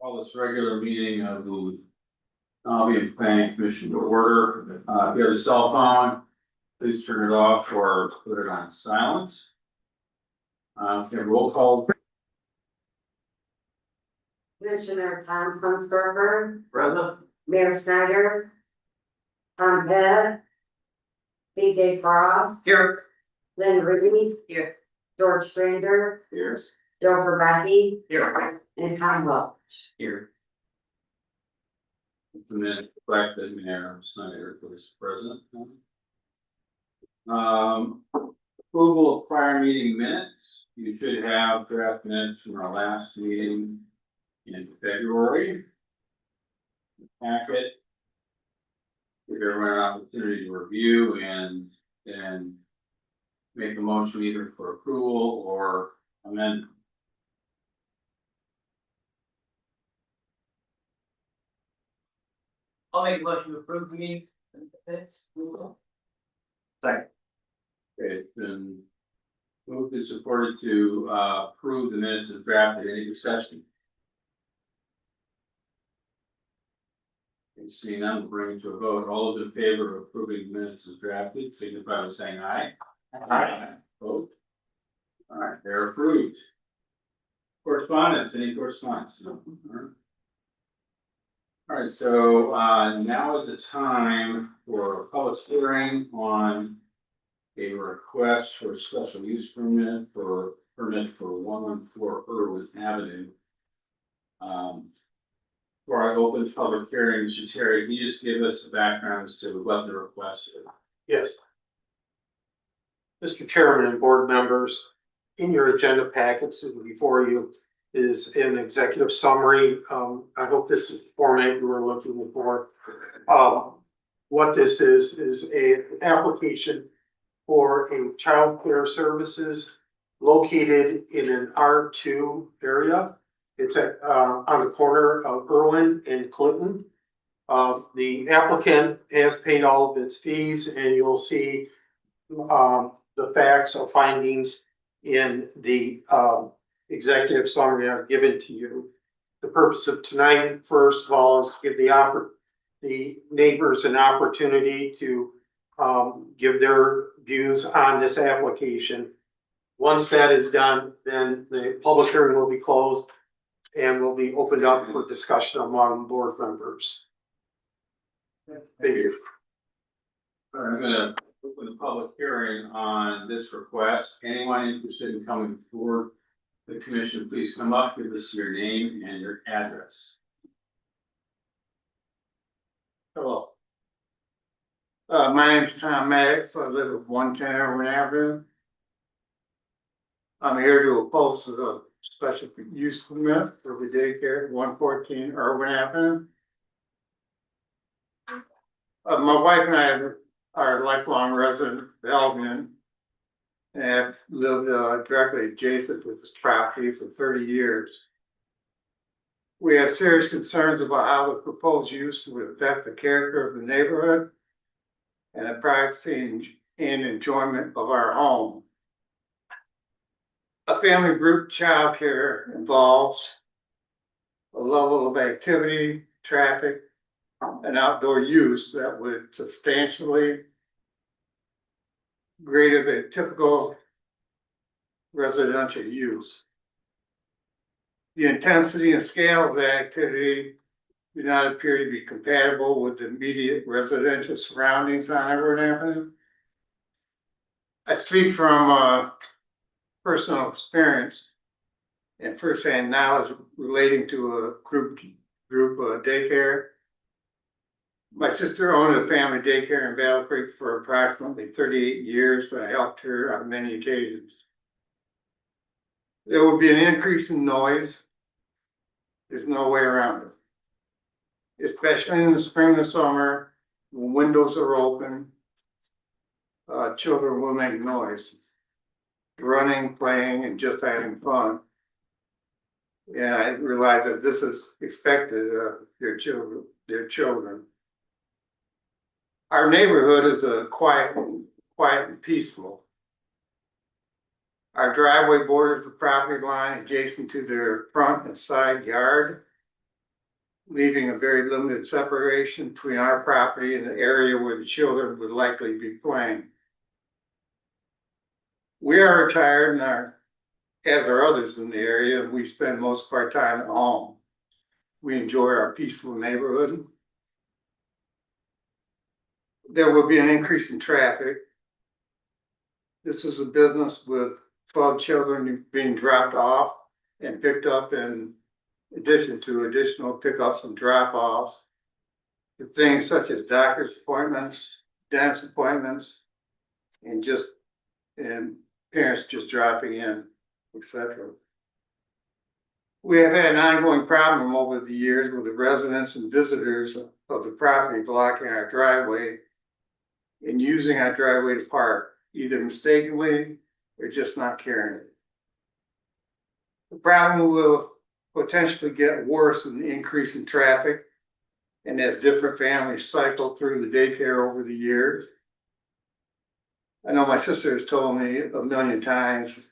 Call this regular meeting of the Albion Planning Commission to order. If you have a cell phone, please turn it off or put it on silent. Okay, roll call. Commissioner Tom Huntsberger, Present. Mayor Snyder, Tom Pettit, CJ Frost, Here. Lynn Rigby, Here. George Strander, Here. Joe Verbacki, Here. and Tom Welch. Here. The minute reflect that Mayor Snyder was present. Approval of prior meeting minutes. You should have draft minutes from our last meeting in February. Packet. Give everyone an opportunity to review and make a motion either for approval or amendment. I'll make a motion to approve the meeting minutes. Second. Okay, it's been moved and supported to approve the minutes as drafted. Any discussion? Okay, seeing none, we'll bring it to a vote. All those in favor of approving the minutes as drafted, signify by saying aye. Aye. Vote. All right, they're approved. Correspondence, any correspondence? No. All right, so now is the time for a public hearing on a request for a special use permit for 114 Irwin Avenue. Before I open the public hearing, Mr. Terry, can you just give us a background as to what the request is? Yes. Mr. Chairman and board members, in your agenda packets before you is an executive summary. I hope this is the format you were looking for. What this is an application for a child care services located in an R2 area. It's on the corner of Irwin and Clinton. The applicant has paid all of its fees, and you'll see the facts or findings in the executive summary I've given to you. The purpose of tonight, first of all, is to give the neighbors an opportunity to give their views on this application. Once that is done, then the public hearing will be closed and will be opened up for discussion among board members. Thank you. All right, I'm gonna open the public hearing on this request. Anyone interested in coming forward the commission, please come up, give us your name and your address. Hello. My name's Tom Maddox. I live at 110 Irwin Avenue. I'm here to oppose the special use permit for the daycare at 114 Irwin Avenue. My wife and I are lifelong residents of Albion and have lived directly adjacent to this property for 30 years. We have serious concerns about how the proposed use would affect the character of the neighborhood and the privacy and enjoyment of our home. A family group childcare involves a level of activity, traffic, and outdoor use that would substantially greater than typical residential use. The intensity and scale of the activity do not appear to be compatible with the immediate residential surroundings on Irwin Avenue. I speak from personal experience and firsthand knowledge relating to a group daycare. My sister owned a family daycare in Battle Creek for approximately 38 years, but I helped her on many occasions. There will be an increase in noise. There's no way around it. Especially in the spring and summer, when windows are open, children will make noise. Running, playing, and just having fun. And I realize that this is expected of their children. Our neighborhood is quiet and peaceful. Our driveway borders the property line adjacent to their front and side yard. leaving a very limited separation between our property and the area where the children would likely be playing. We are retired and as are others in the area, and we spend most of our time at home. We enjoy our peaceful neighborhood. There will be an increase in traffic. This is a business with 12 children being dropped off and picked up in addition to additional pickups and drop-offs. For things such as doctor's appointments, dentist appointments, and parents just dropping in, etc. We have had an ongoing problem over the years with the residents and visitors of the property blocking our driveway and using our driveway to park, either mistakenly or just not caring. The problem will potentially get worse with the increase in traffic and as different families cycle through the daycare over the years. I know my sister has told me a million times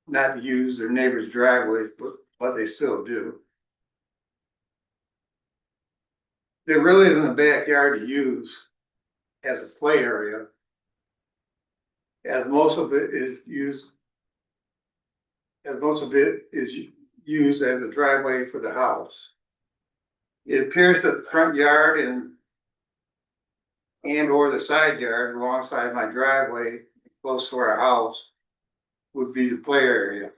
not to use their neighbors' driveways, but they still do. There really isn't a backyard to use as a play area, as most of it is used as a driveway for the house. It appears that the front yard and or the side yard alongside my driveway, close to our house, would be the play area.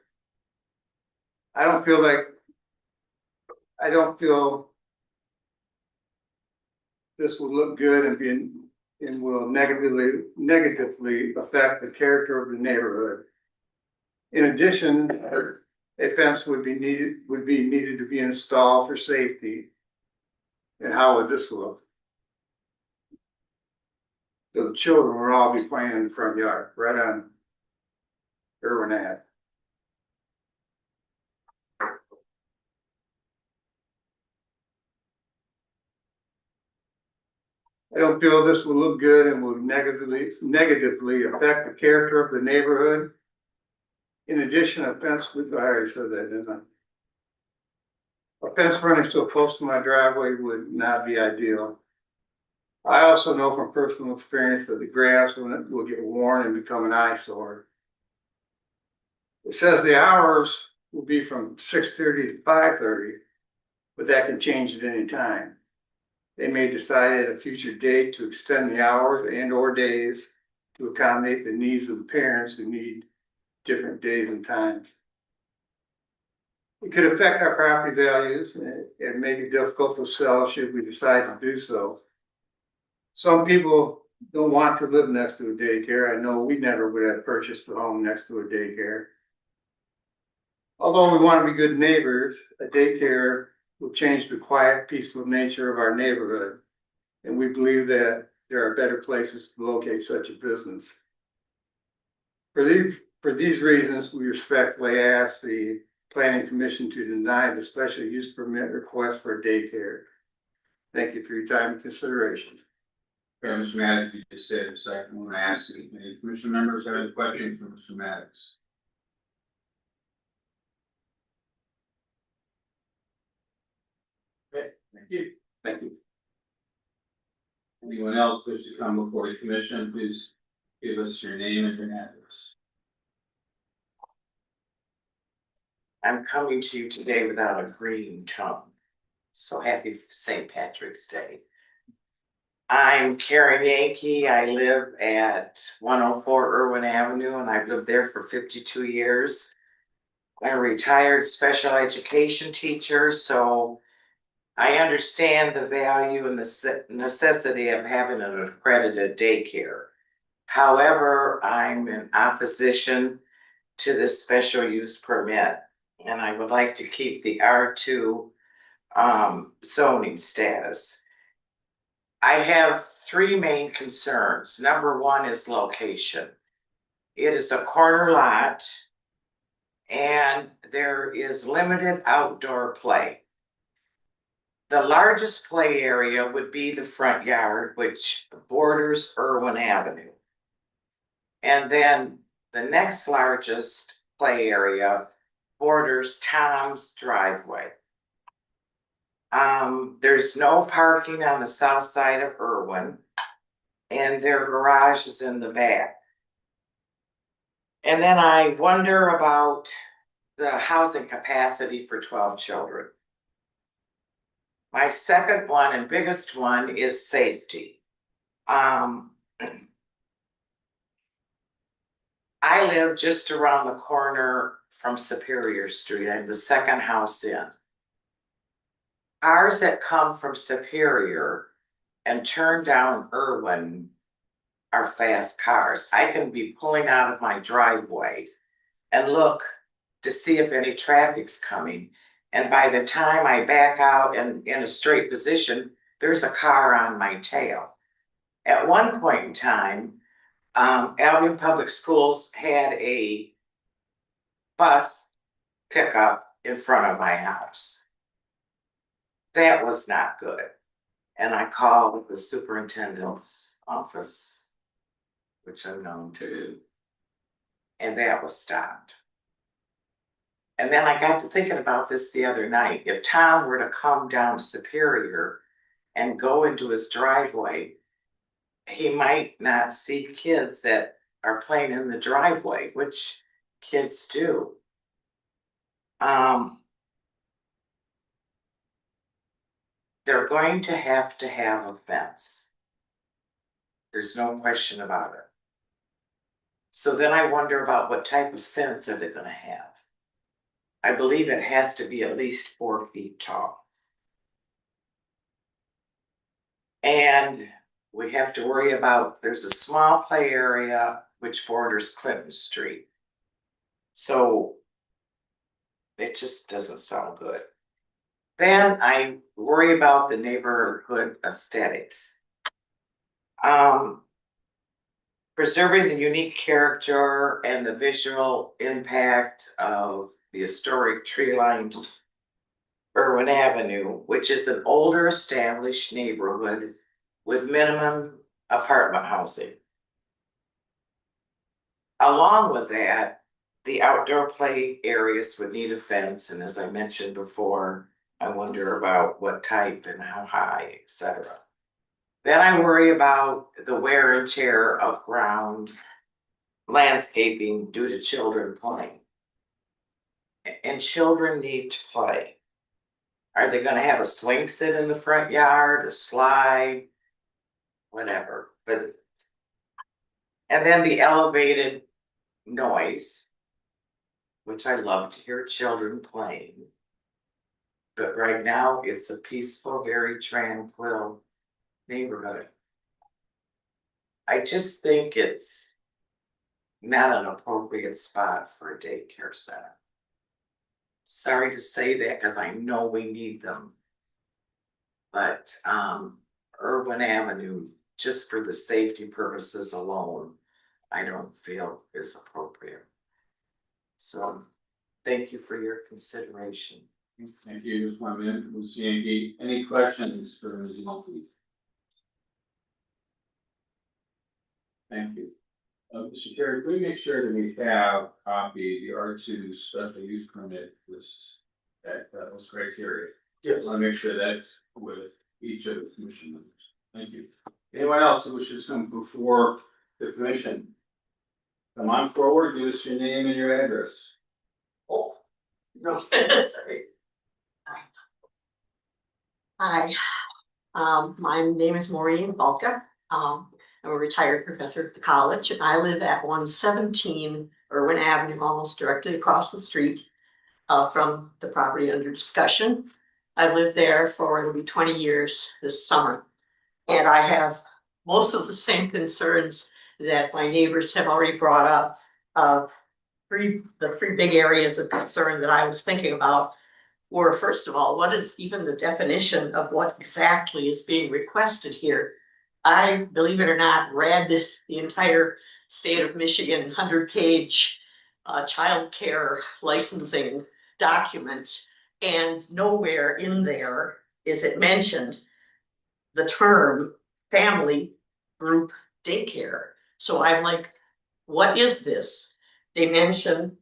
I don't feel this would look good and will negatively affect the character of the neighborhood. In addition, a fence would be needed to be installed for safety. And how would this look? So the children will all be playing in the front yard, right on Irwin Ave. I don't feel this will look good and will negatively affect the character of the neighborhood. In addition, a fence, I already said that, didn't I? A fence running so close to my driveway would not be ideal. I also know from personal experience that the grass will get worn and become an eyesore. It says the hours will be from 6:30 to 5:30, but that can change at any time. They may decide at a future date to extend the hours and or days to accommodate the needs of the parents who need different days and times. It could affect our property values and may be difficult to sell should we decide to do so. Some people don't want to live next to a daycare. I know we never would have purchased a home next to a daycare. Although we want to be good neighbors, a daycare will change the quiet, peaceful nature of our neighborhood. And we believe that there are better places to locate such a business. For these reasons, we respectfully ask the Planning Commission to deny the special use permit request for a daycare. Thank you for your time and consideration. Okay, Mr. Maddox, you just said a second. I want to ask you, any commission members have any questions for Mr. Maddox? Okay, thank you. Thank you. Anyone else wish to come before the commission, please give us your name and your address. I'm coming to you today without a green tongue. So happy St. Patrick's Day. I'm Karen Yankee. I live at 104 Irwin Avenue and I've lived there for 52 years. I'm a retired special education teacher, so I understand the value and the necessity of having an accredited daycare. However, I'm in opposition to this special use permit. And I would like to keep the R2 zoning status. I have three main concerns. Number one is location. It is a corner lot and there is limited outdoor play. The largest play area would be the front yard, which borders Irwin Avenue. And then the next largest play area borders Tom's driveway. There's no parking on the south side of Irwin. And their garage is in the back. And then I wonder about the housing capacity for 12 children. My second one and biggest one is safety. I live just around the corner from Superior Street. I'm the second house in. Cars that come from Superior and turn down Irwin are fast cars. I can be pulling out of my driveway and look to see if any traffic's coming. And by the time I back out and in a straight position, there's a car on my tail. At one point in time, Albion Public Schools had a bus pickup in front of my house. That was not good. And I called the superintendent's office, which I'm known to do, and that was stopped. And then I got to thinking about this the other night. If Tom were to come down Superior and go into his driveway, he might not see kids that are playing in the driveway, which kids do. They're going to have a fence. There's no question about it. So then I wonder about what type of fence are they gonna have? I believe it has to be at least 4 feet tall. And we have to worry about, there's a small play area which borders Clinton Street. So it just doesn't sound good. Then I worry about the neighborhood aesthetics. Preserving the unique character and the visual impact of the historic tree-lined Irwin Avenue, which is an older established neighborhood with minimum apartment housing. Along with that, the outdoor play areas would need a fence, and as I mentioned before, I wonder about what type and how high, etc. Then I worry about the wear and tear of ground landscaping due to children playing. And children need to play. Are they gonna have a swing sit in the front yard, a slide, whatever, but. And then the elevated noise, which I love to hear children playing. But right now, it's a peaceful, very tranquil neighborhood. I just think it's not an appropriate spot for a daycare center. Sorry to say that because I know we need them. But Irwin Avenue, just for the safety purposes alone, I don't feel is appropriate. So thank you for your consideration. Thank you, Ms. Wayman. Ms. Yankee, any questions for Ms. Yankee? Thank you. Mr. Terry, can we make sure that we have a copy of the R2 special use permit list that those criteria? Yes. I want to make sure that's with each of the commission members. Thank you. Anyone else who wishes to come before the commission? Come on forward, give us your name and your address. Oh, no, sorry. Hi, my name is Maureen Balka. I'm a retired professor at the college, and I live at 117 Irwin Avenue, almost directly across the street from the property under discussion. I've lived there for it'll be 20 years this summer, and I have most of the same concerns that my neighbors have already brought up. The three big areas of concern that I was thinking about were, first of all, what is even the definition of what exactly is being requested here? I, believe it or not, read the entire state of Michigan 100-page child care licensing document, and nowhere in there is it mentioned the term family group daycare. So I'm like, what is this? They mention,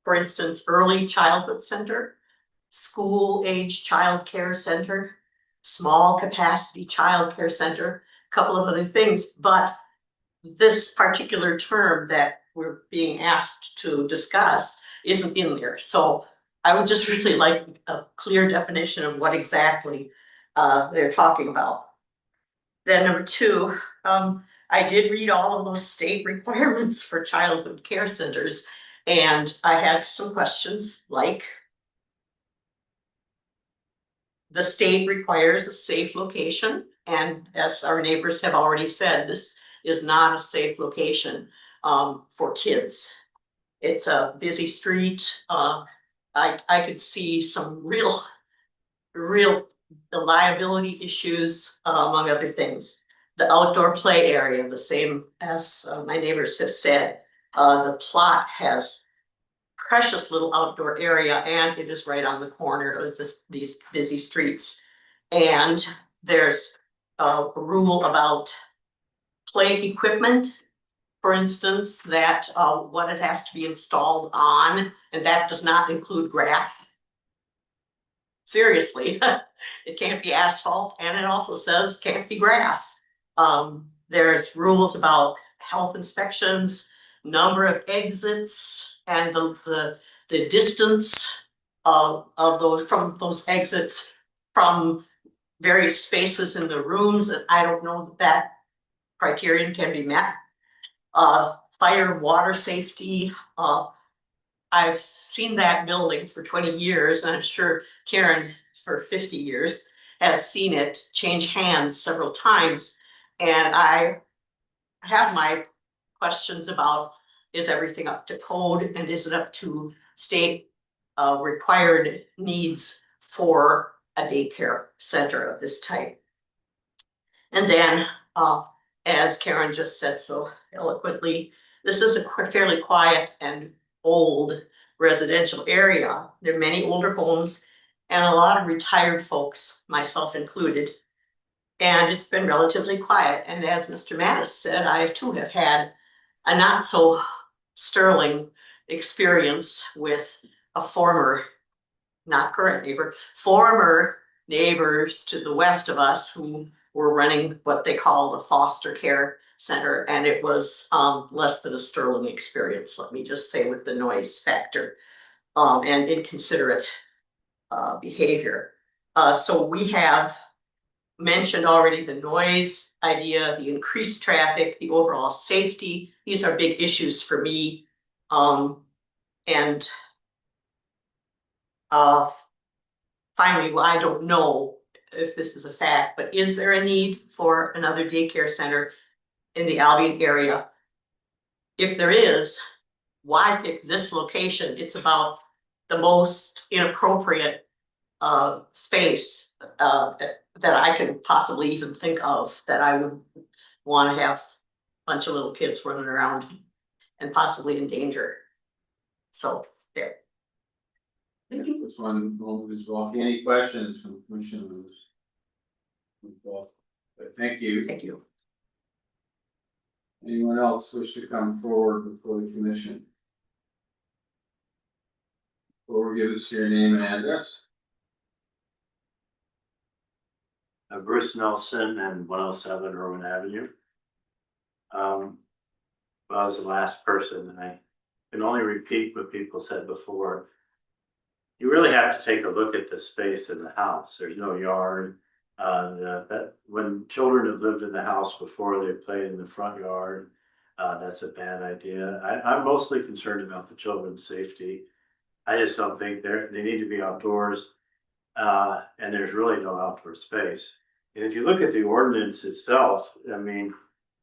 for instance, early childhood center. school age childcare center, small capacity childcare center, a couple of other things, but this particular term that we're being asked to discuss isn't in there. So I would just really like a clear definition of what exactly they're talking about. Then number two, I did read all of those state requirements for childhood care centers, and I had some questions like, the state requires a safe location, and as our neighbors have already said, this is not a safe location for kids. It's a busy street. I could see some real liability issues, among other things. The outdoor play area, the same as my neighbors have said, the plot has precious little outdoor area, and it is right on the corner of these busy streets. And there's a rule about play equipment, for instance, that what it has to be installed on, and that does not include grass. Seriously, it can't be asphalt, and it also says can't be grass. There's rules about health inspections, number of exits, and the distance of those from those exits from various spaces in the rooms. And I don't know that criterion can be met. Fire, water safety. I've seen that building for 20 years, and I'm sure Karen for 50 years has seen it change hands several times. And I have my questions about, is everything up to code, and is it up to state required needs for a daycare center of this type? And then, as Karen just said so eloquently, this is a fairly quiet and old residential area. There are many older homes and a lot of retired folks, myself included. And it's been relatively quiet. And as Mr. Mattis said, I too have had a not so sterling experience with a former, not current neighbor, former neighbors to the west of us who were running what they called a foster care center, and it was less than a sterling experience, let me just say, with the noise factor and inconsiderate behavior. So we have mentioned already the noise idea, the increased traffic, the overall safety. These are big issues for me. And finally, well, I don't know if this is a fact, but is there a need for another daycare center in the Albion area? If there is, why pick this location? It's about the most inappropriate space that I can possibly even think of, that I would want to have a bunch of little kids running around and possibly in danger. So there. Thank you. This one, Ms. Walke, any questions from commissioners? Thank you. Thank you. Anyone else wish to come forward before the commission? Or give us your name and address. Bruce Nelson and 107 Irwin Avenue. I was the last person, and I can only repeat what people said before. You really have to take a look at the space in the house. There's no yard. That when children have lived in the house before, they've played in the front yard. That's a bad idea. I'm mostly concerned about the children's safety. I just don't think they need to be outdoors. And there's really no outdoor space. And if you look at the ordinance itself, I mean,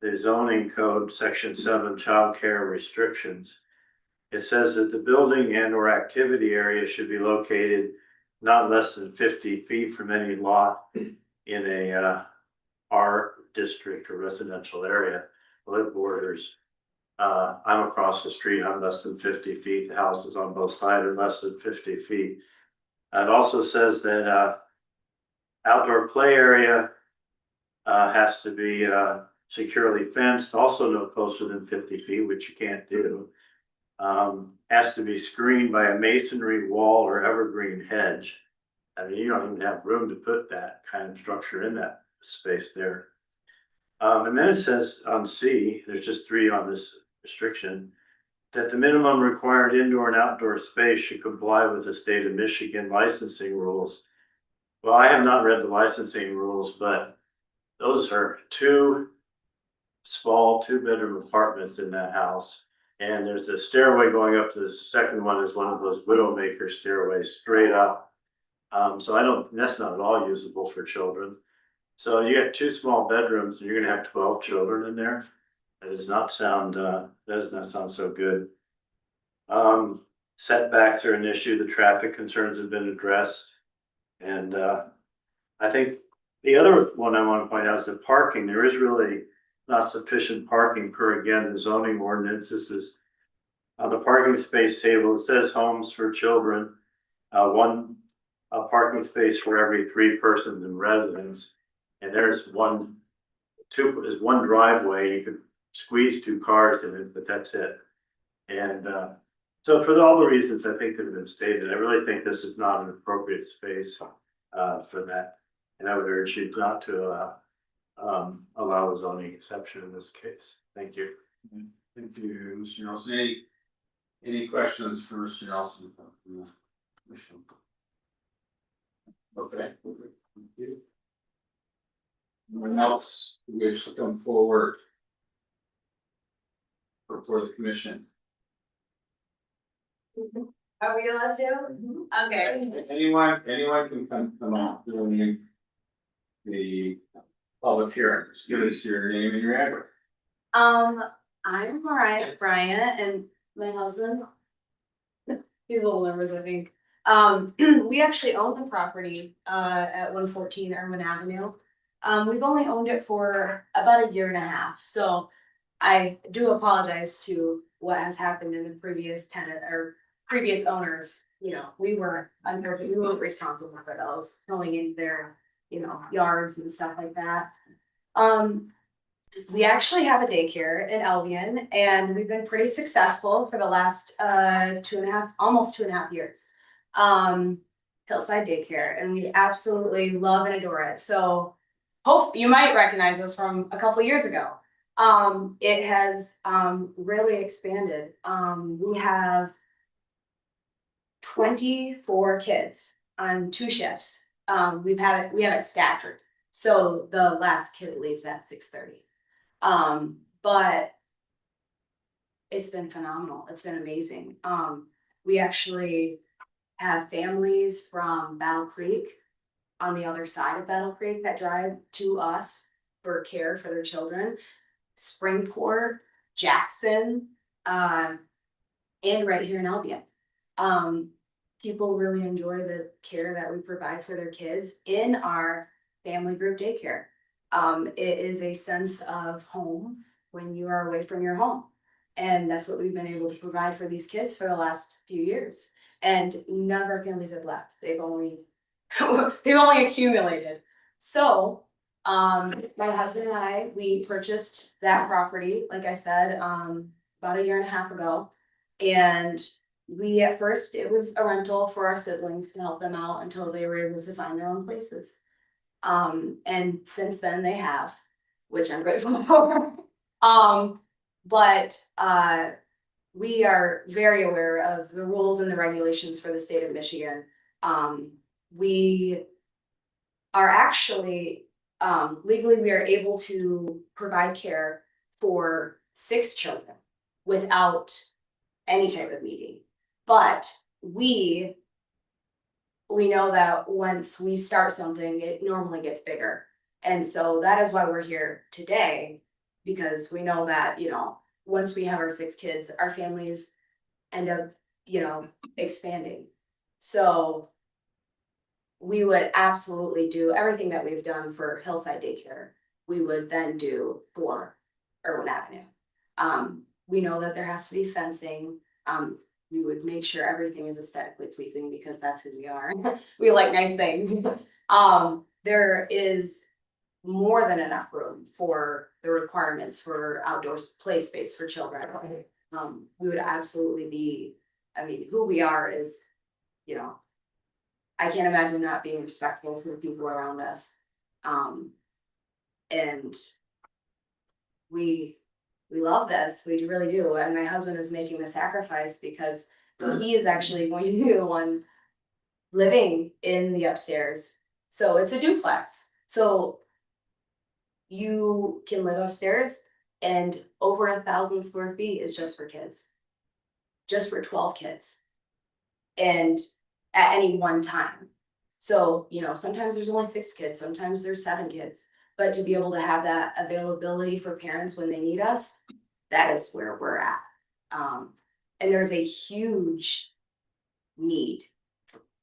the zoning code, section 7, child care restrictions, it says that the building and or activity area should be located not less than 50 feet from any lot in a R district or residential area. Well, it borders. I'm across the street, I'm less than 50 feet. The houses on both sides are less than 50 feet. It also says that outdoor play area has to be securely fenced, also no closer than 50 feet, which you can't do. has to be screened by a masonry wall or evergreen hedge. I mean, you don't even have room to put that kind of structure in that space there. And then it says on C, there's just 3 on this restriction, that the minimum required indoor and outdoor space should comply with the state of Michigan licensing rules. Well, I have not read the licensing rules, but those are 2 small 2-bedroom apartments in that house. And there's a stairway going up to the second one is one of those Widowmaker stairways straight up. So that's not at all usable for children. So you got 2 small bedrooms and you're gonna have 12 children in there. That does not sound so good. Setbacks are an issue, the traffic concerns have been addressed. And I think the other one I want to point out is the parking. There is really not sufficient parking per, again, the zoning ordinance. This is on the parking space table, it says homes for children, 1 parking space for every 3 persons in residence. And there's one driveway, you could squeeze 2 cars in it, but that's it. And so for all the reasons I think that have been stated, I really think this is not an appropriate space for that. And I would urge you not to allow a zoning exception in this case. Thank you. Thank you, Mr. Nelson. Any questions for Mr. Nelson? Okay. Thank you. Anyone else who wish to come forward before the commission? Are we allowed to? Okay. Anyone can come on during the public hearing. Just give us your name and your address. I'm Mariah Bryant and my husband. He's a little nervous, I think. We actually own the property at 114 Irwin Avenue. We've only owned it for about 1.5 years, so I do apologize to what has happened in the previous tenant or previous owners. You know, we weren't responsible for those going in their, yards and stuff like that. We actually have a daycare in Albion, and we've been pretty successful for the last almost 2.5 years. Hillside Daycare, and we absolutely love and adore it. So hope you might recognize us from a couple years ago. It has really expanded. We have 24 kids on 2 shifts. We have it staggered. So the last kid leaves at 6:30. But it's been phenomenal. It's been amazing. We actually have families from Battle Creek on the other side of Battle Creek that drive to us for care for their children. Springport, Jackson, and right here in Albion. People really enjoy the care that we provide for their kids in our family group daycare. It is a sense of home when you are away from your home. And that's what we've been able to provide for these kids for the last few years. And none of our families have left. They've only accumulated. So my husband and I, we purchased that property, like I said, about 1.5 years ago. And we, at first, it was a rental for our siblings to help them out until they were able to find their own places. And since then they have, which I'm grateful for. But we are very aware of the rules and the regulations for the state of Michigan. We are actually, legally, we are able to provide care for 6 children without any type of meeting. But we know that once we start something, it normally gets bigger. And so that is why we're here today, because we know that, once we have our 6 kids, our families end up, expanding. So we would absolutely do everything that we've done for Hillside Daycare, we would then do for Irwin Avenue. We know that there has to be fencing. We would make sure everything is aesthetically pleasing because that's who we are. We like nice things. There is more than enough room for the requirements for outdoor play space for children. we would absolutely be, I mean, who we are is, you know. I can't imagine not being respectful to the people around us. And we love this, we really do, and my husband is making the sacrifice because he is actually going to be the one living in the upstairs. So it's a duplex, so you can live upstairs and over 1,000 square feet is just for kids. Just for 12 kids. And at any one time. So, you know, sometimes there's only 6 kids, sometimes there's 7 kids. But to be able to have that availability for parents when they need us, that is where we're at. And there's a huge need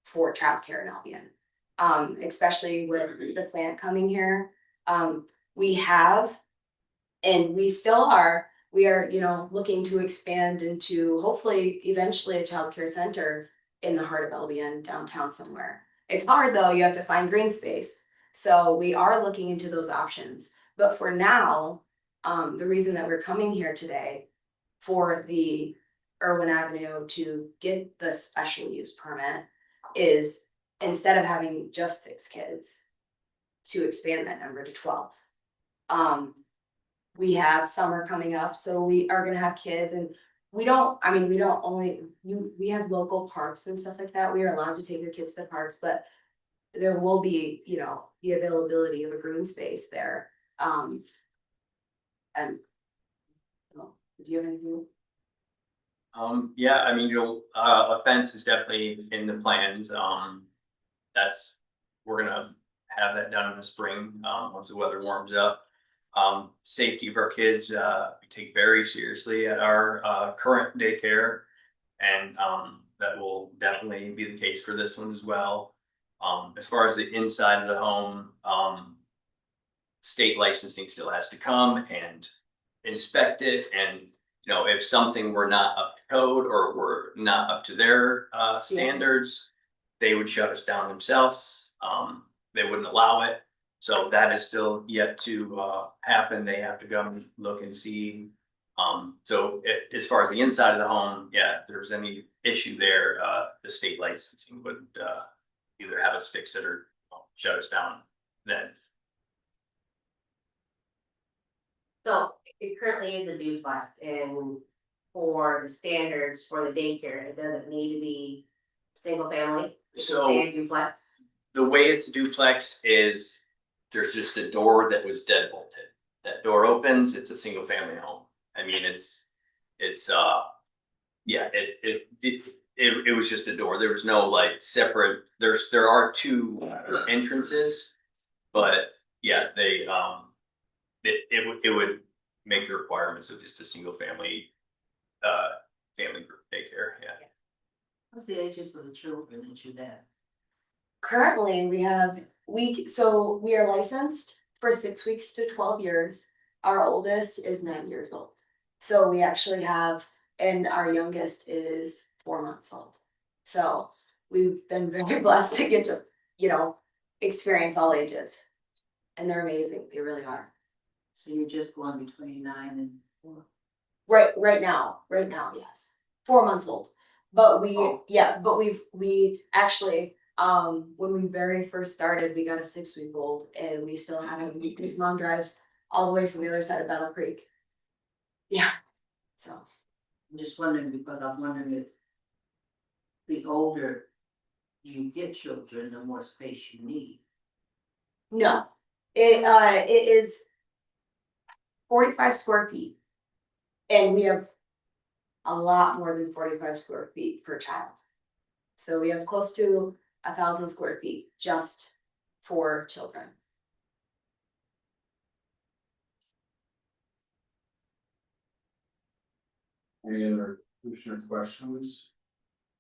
for childcare in Albion. Especially with the plant coming here. We have, and we still are, we are, you know, looking to expand into hopefully eventually a childcare center in the heart of Albion, downtown somewhere. It's hard though, you have to find green space. So we are looking into those options. But for now, the reason that we're coming here today for the Irwin Avenue to get the special use permit is instead of having just 6 kids, to expand that number to 12. We have summer coming up, so we are gonna have kids and we don't only, we have local parks and stuff like that. We are allowed to take the kids to parks, but there will be, you know, the availability of a green space there. And do you have anything? Yeah, I mean, a fence is definitely in the plans, that's, we're gonna have that done in the spring, once the weather warms up. Safety of our kids, we take very seriously at our, current daycare. And, that will definitely be the case for this one as well. As far as the inside of the home, state licensing still has to come and inspect it. And, you know, if something were not up to code or were not up to their, standards, they would shut us down themselves. They wouldn't allow it. So that is still yet to happen. They have to go and look and see. So as far as the inside of the home, yeah, if there's any issue there, the state licensing would either have us fix it or shut us down then. So it currently is a duplex and for the standards for the daycare, it doesn't need to be single family. It can So- stay a duplex. The way it's a duplex is there's just a door that was deadbolted. That door opens, it's a single family home. I mean, it's yeah, it was just a door. There was no like separate, there are 2 entrances. But yeah, they it would make the requirements of just a single family family group daycare, yeah. What's the ages of the children that you have? Currently, we are licensed for 6 weeks to 12 years. Our oldest is 9 years old. So we actually have, and our youngest is 4 months old. So we've been very blessed to get to, you know, experience all ages. And they're amazing, they really are. So you're just going between 9 and 4? Right now, yes, 4 months old. But we actually, when we very first started, we got a 6-week-old and we still haven't, his mom drives all the way from the other side of Battle Creek. Yeah, so. I'm just wondering, because I'm wondering if the older you get children, the more space you need. No, it is 45 square feet. And we have a lot more than 45 square feet per child. So we have close to 1,000 square feet just for children. Any other commissioner questions?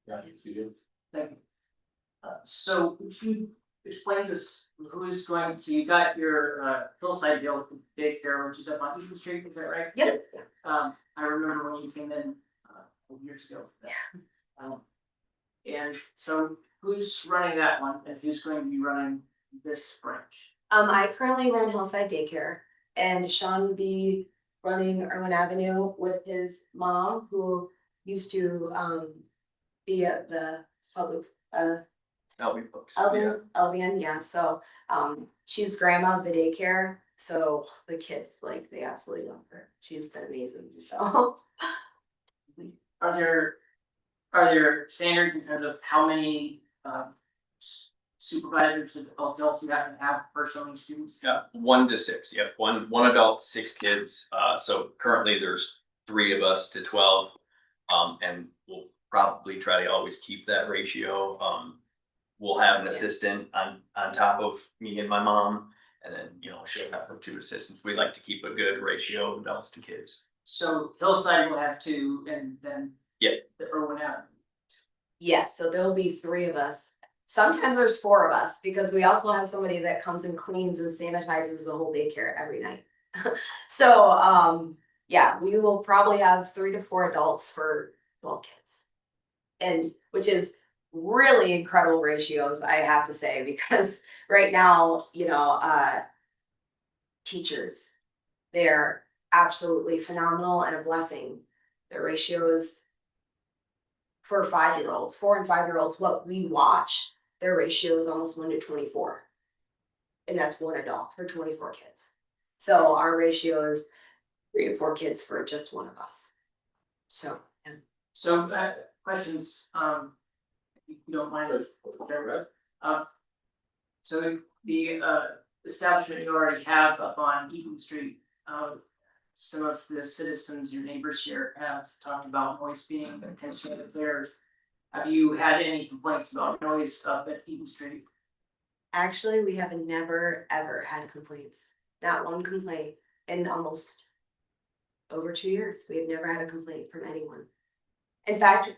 Yeah, you see it. Thank you. So would you explain to us who is going to, you got your hillside deal with daycare, which is up on Eaton Street, is that right? Yep. I remember when you came in years ago. Yeah. And so who's running that one and who's going to be running this branch? I currently run Hillside Daycare and Sean would be running Irwin Avenue with his mom, who used to be at the public That'll be books. Yeah. Albion, yeah, so she's grandma of the daycare, so the kids like they absolutely love her. She's been amazing, so. Are there standards in terms of how many supervisors of adults you have to have for so many students? Yeah, 1 to 6, yep, one adult, 6 kids, so currently there's 3 of us to 12. And we'll probably try to always keep that ratio, we'll have an assistant on top of me and my mom. And then, she'll have her 2 assistants, we like to keep a good ratio of adults to kids. So Hillside will have 2 and then. Yep. The Irwin Avenue. Yes, so there'll be 3 of us. Sometimes there's 4 of us because we also have somebody that comes and cleans and sanitizes the whole daycare every night. So, yeah, we will probably have 3 to 4 adults for 12 kids. And which is really incredible ratios, I have to say, because right now, teachers, they're absolutely phenomenal and a blessing. The ratio is for 5-year-olds, 4 and 5-year-olds, what we watch, their ratio is almost 1 to 24. And that's 1 adult for 24 kids. So our ratio is 3 to 4 kids for just 1 of us. So, yeah. So questions, if you don't mind. So the establishment you already have up on Eaton Street, some of the citizens, your neighbors here, have talked about noise being a concern of theirs. Have you had any complaints about noise up at Eaton Street? Actually, we have never ever had complaints. Not 1 complaint in almost over 2 years. We have never had a complaint from anyone. In fact,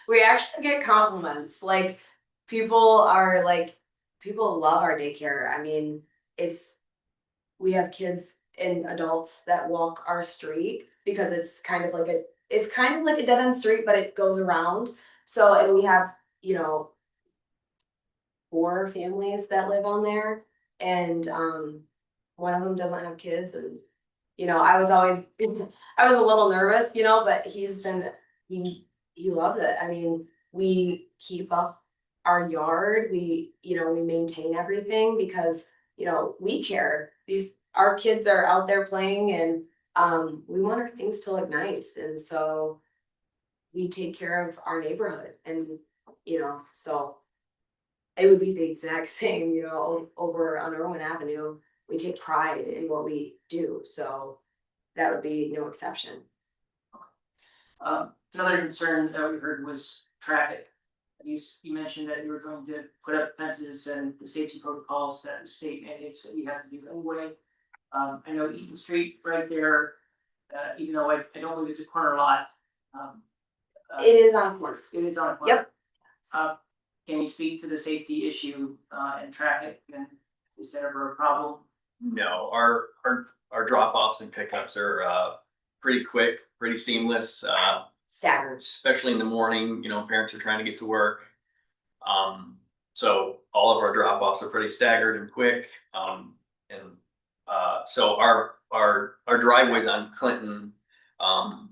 we actually get compliments. Like people love our daycare. I mean, we have kids and adults that walk our street because it's kind of like a dead end street, but it goes around. So, and we have, 4 families that live on there, and one of them doesn't have kids, and I was always I was a little nervous, but he loves it. I mean, we keep up our yard, we maintain everything because we care. Our kids are out there playing, and we want our things to look nice, and so we take care of our neighborhood, and so it would be the exact same, over on Irwin Avenue. We take pride in what we do, so that would be no exception. Another concern that we heard was traffic. You mentioned that you were going to put up fences and the safety protocols that the state mandates that you have to do anyway. I know Eaton Street right there, even though I don't believe it's a corner lot. It is on a corner. It is on a corner. Yep. Can you speak to the safety issue and traffic, and is that ever a problem? No, our drop-offs and pickups are pretty quick, pretty seamless, Staggered. especially in the morning, parents are trying to get to work. So all of our drop-offs are pretty staggered and quick. So our driveways on Clinton,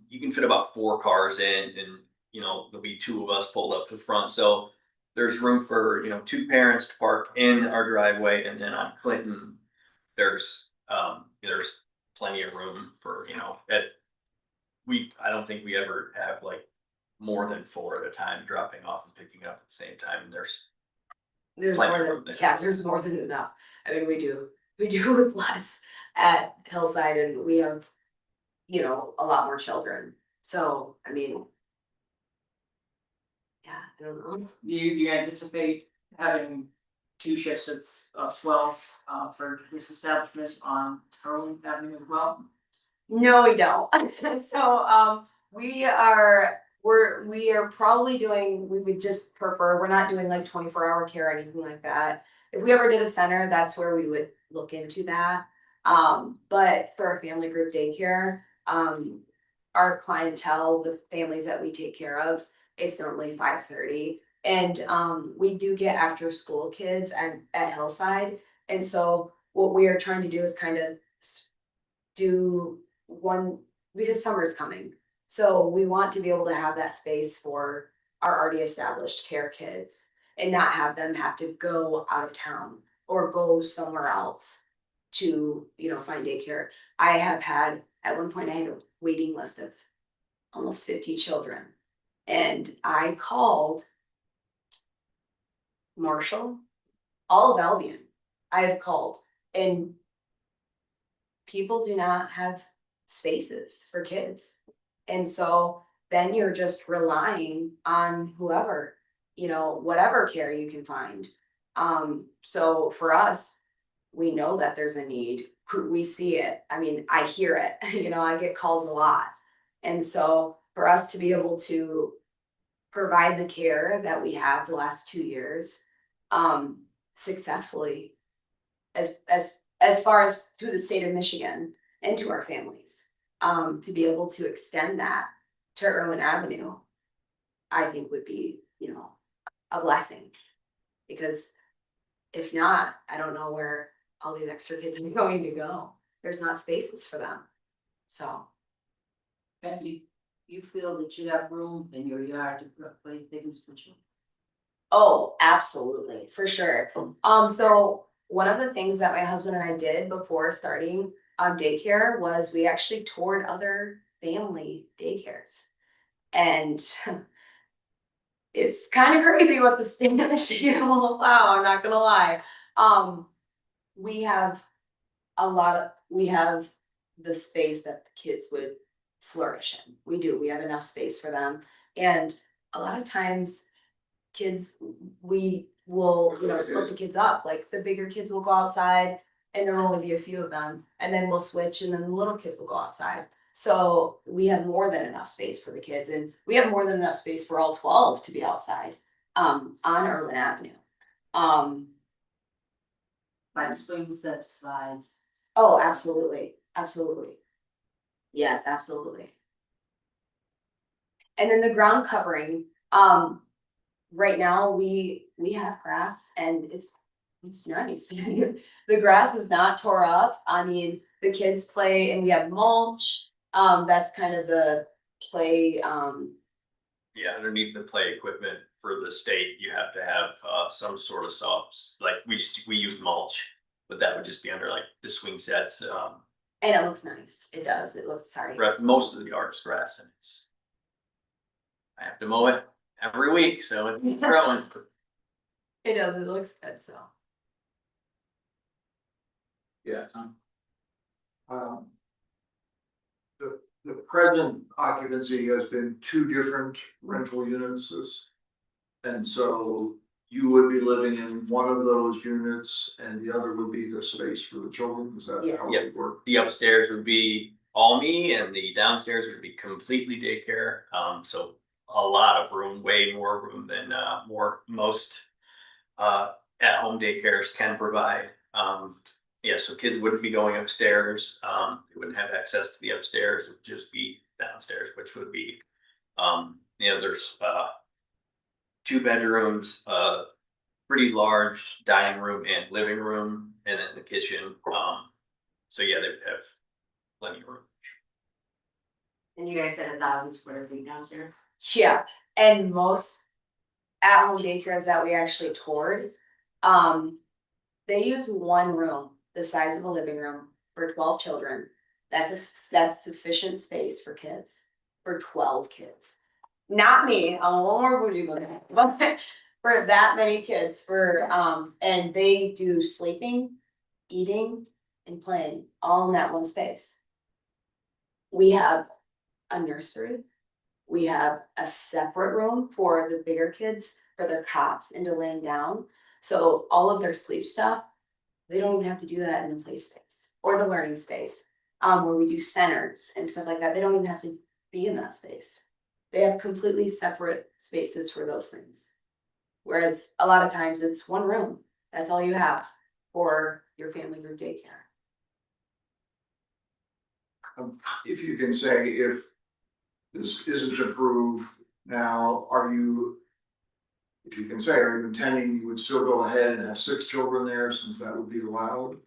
you can fit about 4 cars in, and there'll be 2 of us pulled up to the front. So there's room for 2 parents to park in our driveway, and then on Clinton, there's plenty of room for I don't think we ever have like more than 4 at a time dropping off and picking up at the same time. There's There's plenty more of than room there. yeah, there's more than enough. I mean, we do with less at Hillside, and we have, a lot more children. So, I mean, yeah, I don't know. Do you anticipate having 2 shifts of 12 for this establishment on Irwin Avenue as well? No, we don't. So, we are probably doing, we would just prefer, we're not doing like 24-hour care or anything like that. If we ever did a center, that's where we would look into that. But for a family group daycare, our clientele, the families that we take care of, it's normally 5:30. And we do get after school kids at Hillside. And so what we are trying to do is kind of do because summer's coming. So we want to be able to have that space for our already established care kids and not have them have to go out of town or go somewhere else to, find daycare. I have had, at one point, I had a waiting list of almost 50 children. And I called Marshall, all of Albion, I have called, and people do not have spaces for kids. And so then you're just relying on whoever, whatever care you can find. So for us, we know that there's a need. We see it. I mean, I hear it, I get calls a lot. And so for us to be able to provide the care that we have the last 2 years, successfully, as far as through the state of Michigan and to our families, to be able to extend that to Irwin Avenue, I think would be, a blessing. Because if not, I don't know where all these extra kids are going to go. There's not spaces for them. So, Becky, you feel that you have room in your yard to play things for children? oh, absolutely, for sure. So one of the things that my husband and I did before starting daycare was we actually toured other family daycares. And it's kind of crazy what the state of Michigan will allow, I'm not gonna lie. We have the space that the kids would flourish in. We have enough space for them. And a lot of times kids, we will, split the kids up, like the bigger kids will go outside and there will only be a few of them, and then we'll switch and then the little kids will go outside. So we have more than enough space for the kids, and we have more than enough space for all 12 to be outside, on Irwin Avenue. Like swing set slides. Oh, absolutely, absolutely. Yes, absolutely. And then the ground covering, right now we have grass and it's nice. The grass is not tore up. I mean, the kids play and we have mulch. That's kind of the play, Yeah, underneath the play equipment for the state, you have to have some sort of softs, like we use mulch, but that would just be under like the swing sets. and it looks nice. It does. It looks, sorry. Most of the yard is grass and I have to mow it every week, so it's growing. It does. It looks good. So. Yeah, Tom? The present occupancy has been 2 different rental units. And so you would be living in one of those units and the other would be the space for the children, is that how it would work? The upstairs would be all me and the downstairs would be completely daycare. So a lot of room, way more room than most at-home daycares can provide. Yeah, so kids wouldn't be going upstairs. They wouldn't have access to the upstairs. It would just be downstairs, which would be, there's 2 bedrooms, pretty large dining room and living room, and then the kitchen. So yeah, they would have plenty of room. And you guys said 1,000 square feet downstairs? Yeah, and most at-home daycares that we actually toured, they use one room, the size of a living room for 12 children. That's sufficient space for kids, for 12 kids. Not me, I'm a little more bougie than that, but for that many kids, and they do sleeping, eating, and playing all in that one space. We have a nursery. We have a separate room for the bigger kids, for their cots and to laying down. So all of their sleep stuff, they don't even have to do that in the play space or the learning space, where we do centers and stuff like that. They don't even have to be in that space. They have completely separate spaces for those things. Whereas a lot of times it's one room. That's all you have for your family group daycare. If you can say, if this isn't approved now, if you can say, are you intending you would still go ahead and have 6 children there since that would be allowed?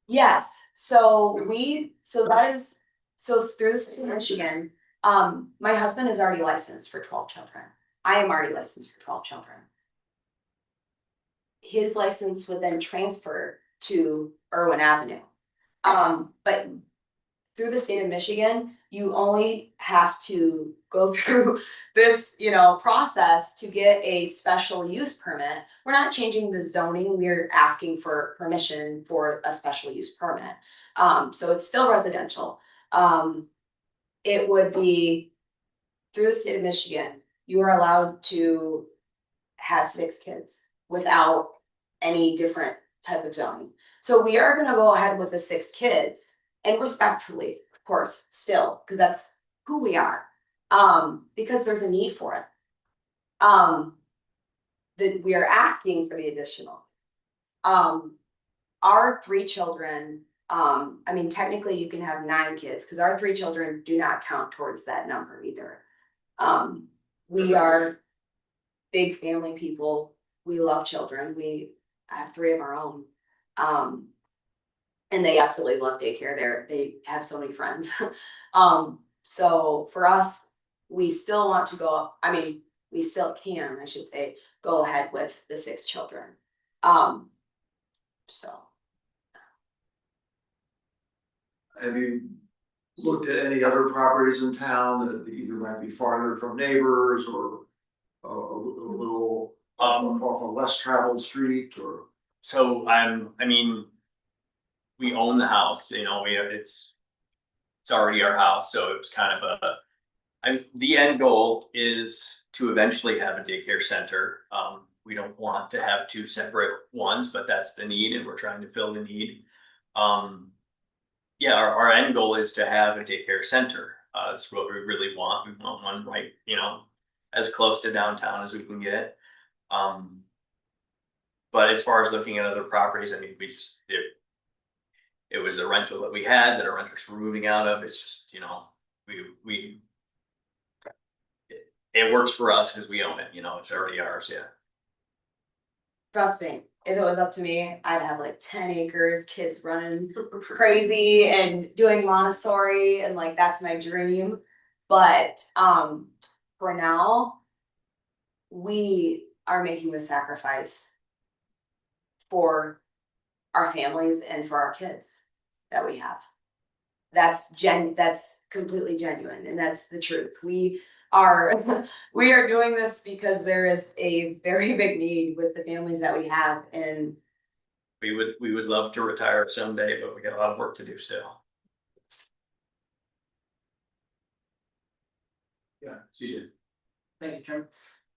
Yes, so that is So through the state of Michigan, my husband is already licensed for 12 children. I am already licensed for 12 children. His license would then transfer to Irwin Avenue. But through the state of Michigan, you only have to go through this, process to get a special use permit. We're not changing the zoning, we're asking for permission for a special use permit. So it's still residential. It would be through the state of Michigan, you are allowed to have 6 kids without any different type of zoning. So we are gonna go ahead with the 6 kids and respectfully, of course, still, because that's who we are. Because there's a need for it. That we are asking for the additional. Our 3 children, technically you can have 9 kids, because our 3 children do not count towards that number either. We are big family people, we love children, I have 3 of our own. And they absolutely love daycare, they have so many friends. So for us, we still want to go, we still can, I should say, go ahead with the 6 children. So. Have you looked at any other properties in town that either might be farther from neighbors or a little off a less traveled street or? So we own the house, it's already our house, so it was kind of the end goal is to eventually have a daycare center. We don't want to have 2 separate ones, but that's the need and we're trying to fill the need. Yeah, our end goal is to have a daycare center. That's what we really want. We want one right, as close to downtown as we can get. But as far as looking at other properties, it was a rental that we had that our renters were moving out of. It's just, it works for us because we own it, it's already ours, yeah. Trust me, if it was up to me, I'd have like 10 acres, kids running crazy and doing Montessori, and like that's my dream. But for now, we are making the sacrifice for our families and for our kids that we have. That's completely genuine, and that's the truth. We are doing this because there is a very big need with the families that we have, and we would love to retire someday, but we got a lot of work to do still. Yeah, CJ. Thank you, Chairman.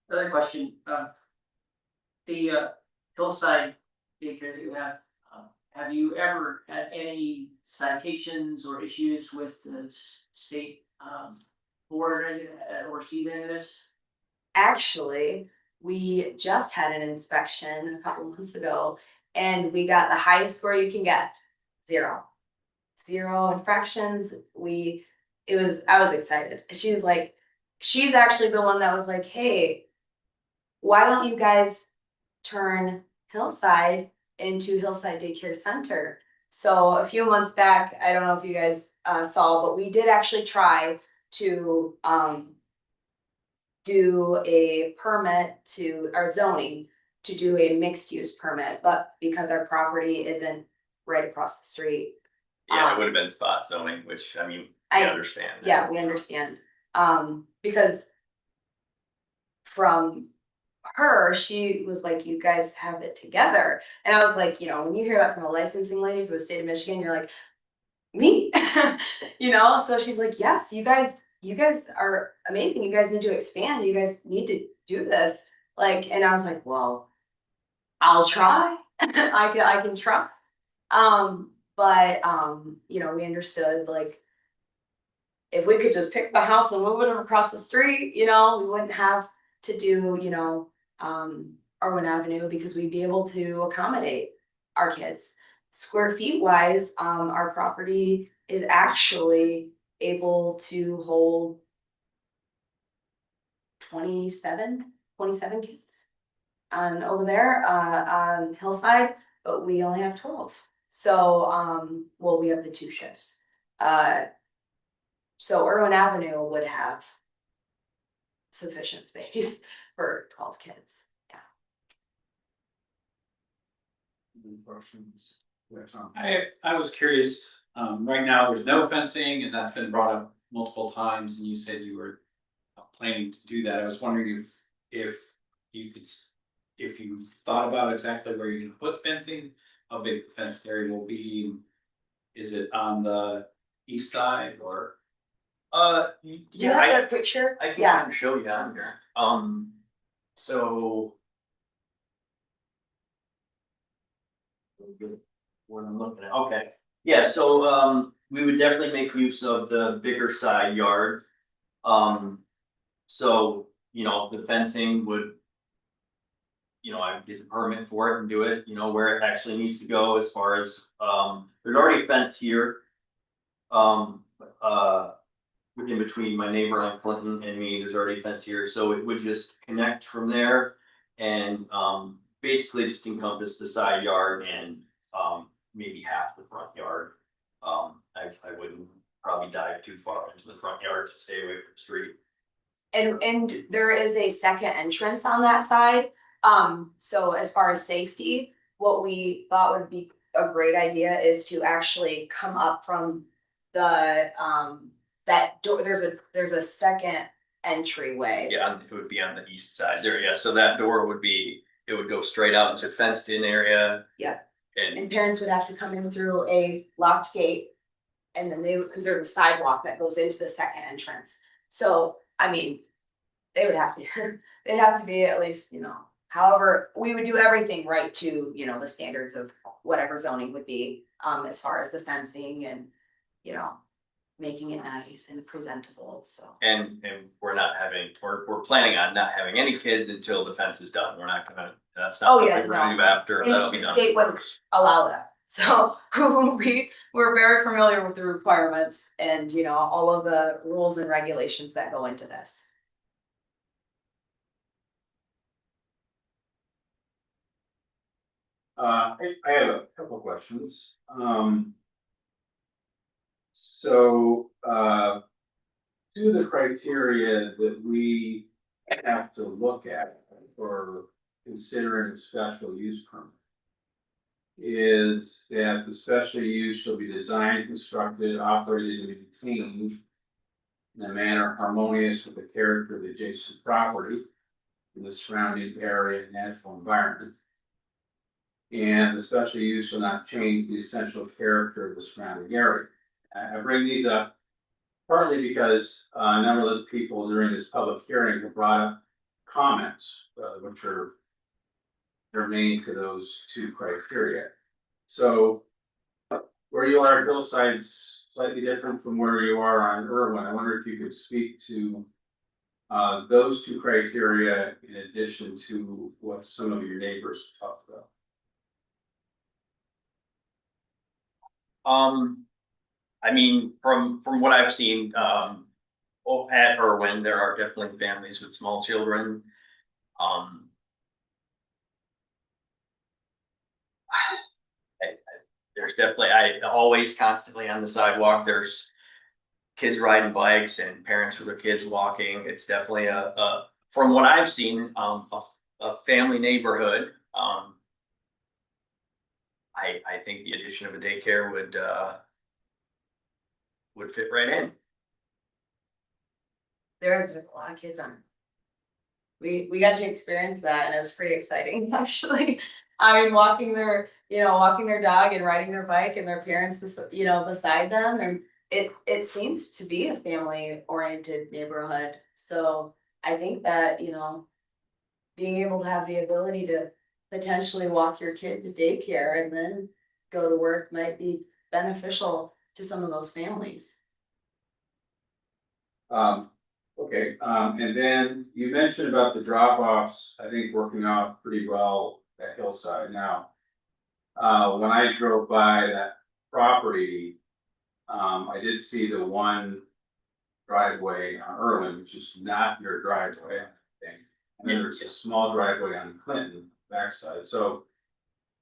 Another question, the hillside daycare that you have you ever had any citations or issues with the state board or seen any of this? actually, we just had an inspection a couple months ago, and we got the highest score you can get, 0 infractions. I was excited. She was like, she's actually the one that was like, hey, why don't you guys turn Hillside into Hillside Daycare Center? So a few months back, I don't know if you guys saw, but we did actually try to do a permit to our zoning to do a mixed use permit, but because our property isn't right across the street. Yeah, it would have been spot zoning, which we understand. Yeah, we understand. Because from her, she was like, you guys have it together. And I was like, when you hear that from a licensing lady for the state of Michigan, you're like, me, so she's like, yes, you guys are amazing. You guys need to expand. You guys need to do this. And I was like, well, I'll try. I can try. But we understood, if we could just pick the house and move it across the street, we wouldn't have to do, Irwin Avenue, because we'd be able to accommodate our kids. Square feet wise, our property is actually able to hold 27 kids over there on Hillside, but we only have 12. So we have the 2 shifts. So Irwin Avenue would have sufficient space for 12 kids. Any questions? I was curious, right now, there's no fencing, and that's been brought up multiple times, and you said you were planning to do that. I was wondering if you could, if you thought about exactly where you're gonna put fencing, how big the fenced area will be. Is it on the east side or? Do you Yeah, have a picture? I can Yeah. kind of show you on here. So. What I'm looking at, okay, yeah, so we would definitely make use of the bigger side yard. So, you know, the fencing would. You know, I would get the permit for it and do it, you know, where it actually needs to go as far as, there's already a fence here. In between my neighbor on Clinton and me, there's already a fence here, so it would just connect from there. And basically just encompass the side yard and maybe half the front yard. I wouldn't probably dive too far into the front yard to stay away from the street. And there is a second entrance on that side. So as far as safety, what we thought would be a great idea is to actually come up from the that door. There's a second entryway. Yeah, it would be on the east side there, yeah, so that door would be, it would go straight out into fenced in area. Yeah. And And parents would have to come in through a locked gate. And then because there's a sidewalk that goes into the second entrance. So, I mean, they would have to, they'd have to be at least, you know, however, we would do everything right to, you know, the standards of whatever zoning would be, as far as the fencing and, you know, making it nice and presentable, so. And we're not having, we're planning on not having any kids until the fence is done, we're not gonna, that's not Oh, yeah, something we're gonna do after, that'll be The done. state wouldn't allow that, so we're very familiar with the requirements and, you know, all of the rules and regulations that go into this. I have a couple questions. So, two of the criteria that we have to look at for considering a special use permit is that the special use shall be designed, constructed, operated, and maintained in a manner harmonious with the character of the adjacent property and the surrounding area and natural environment. And the special use will not change the essential character of the surrounding area. I bring these up partly because a number of the people during this public hearing have brought up comments, which are germane to those two criteria. So where you are at Hillside's slightly different from where you are on Irwin. I wonder if you could speak to those two criteria in addition to what some of your neighbors talked about. I mean, from what I've seen, at Irwin, there are definitely families with small children. There's definitely, I always constantly on the sidewalk, there's kids riding bikes and parents with their kids walking. It's definitely from what I've seen, a family neighborhood. I think the addition of a daycare would fit right in. There's a lot of kids on it. We got to experience that and it was pretty exciting, actually. I mean, walking their dog and riding their bike and their parents, beside them, and it seems to be a family oriented neighborhood. So I think that, being able to have the ability to potentially walk your kid to daycare and then go to work might be beneficial to some of those families. Okay, and then you mentioned about the drop-offs, I think working out pretty well at Hillside. Now, when I drove by that property, I did see the one driveway on Irwin, which is not your driveway, I think. And then there's a small driveway on Clinton backside. So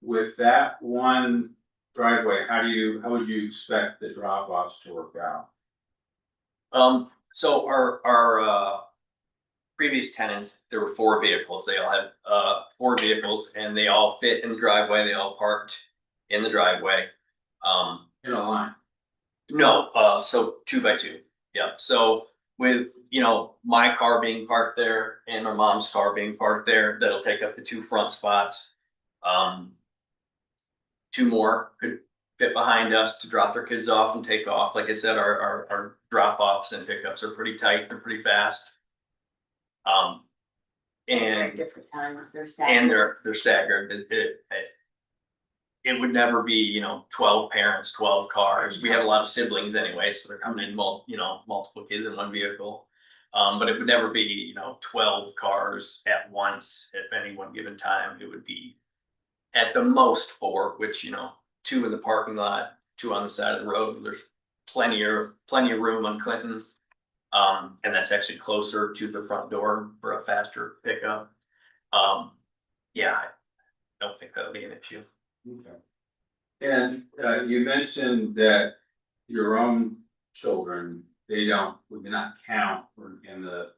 with that one driveway, how would you expect the drop-offs to work out? So our previous tenants, there were 4 vehicles, they all had, 4 vehicles and they all fit in the driveway, they all parked in the driveway. In a line. No, so 2 by 2, yeah, so with, you know, my car being parked there and my mom's car being parked there, that'll take up the 2 front spots. 2 more could fit behind us to drop their kids off and take off. Like I said, our drop offs and pickups are pretty tight, they're pretty fast. They're at And different times, they're and staggered. they're staggered. It would never be, you know, 12 parents, 12 cars. We have a lot of siblings anyway, so they're coming in multiple kids in one vehicle. But it would never be, you know, 12 cars at once at any one given time. It would be at the most 4, which, you know, 2 in the parking lot, 2 on the side of the road. There's plenty of room on Clinton. And that's actually closer to the front door for a faster pickup. Yeah, I don't think that'll be an issue. Okay. And you mentioned that your own children, we do not count in the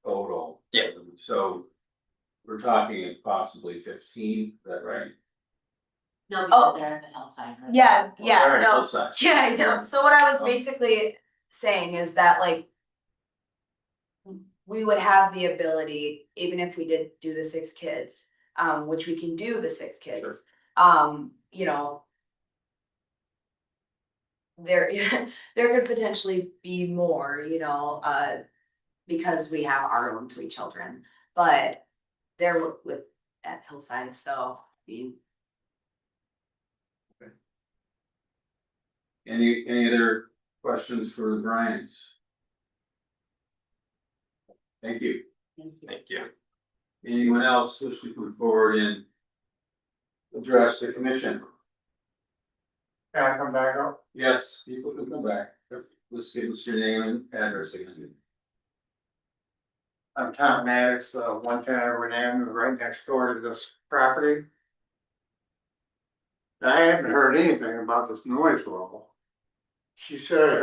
total. Yeah. So we're talking possibly 15, is that right? No, Oh. because they're at the hillside, right? Yeah, All yeah, right, no, both sides. yeah, I know. So what I was Um, basically saying is that like. We would have the ability, even if we did do the 6 kids, which we can do the 6 kids, you know. There, there could potentially be more, you know, because we have our own 3 children, but they're with at Hillside, so, I mean. Any other questions for the Bryants? Thank you. Thank you. Anyone else wish to come forward and address the commission? Can I come back up? Yes, people can come back. Let's give us your name and address again. I'm Tom Maddox, 110 Irwin Avenue, right next door to this property. I haven't heard anything about this noise level. She said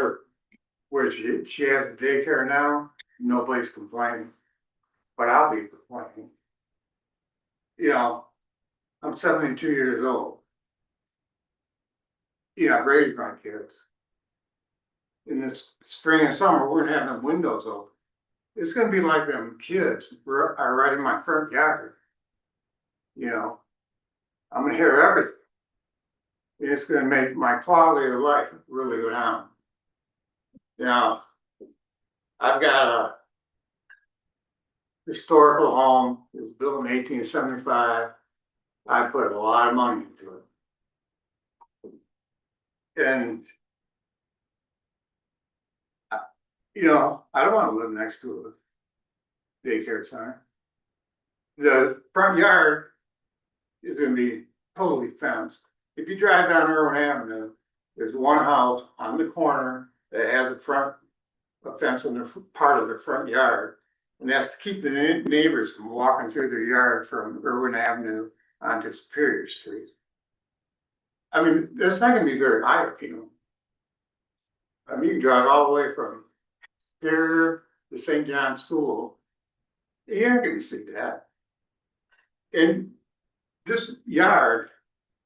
where she has a daycare now, nobody's complaining. But I'll be complaining. You know, I'm 72 years old. You know, I raised my kids. In this spring and summer, we're gonna have them windows open. It's gonna be like them kids are right in my front yard. You know, I'm gonna hear everything. It's gonna make my quality of life really go down. Now, I've got a historical home, it was built in 1875. I put a lot of money into it. And you know, I don't want to live next to a daycare center. The front yard is gonna be totally fenced. If you drive down Irwin Avenue, there's one house on the corner that has a fence in the part of the front yard. And that's to keep the neighbors from walking through their yard from Irwin Avenue onto Superior Street. I mean, that's not gonna be very eye appealing. I mean, you can drive all the way from here to St. John's School. You're not gonna see that. And this yard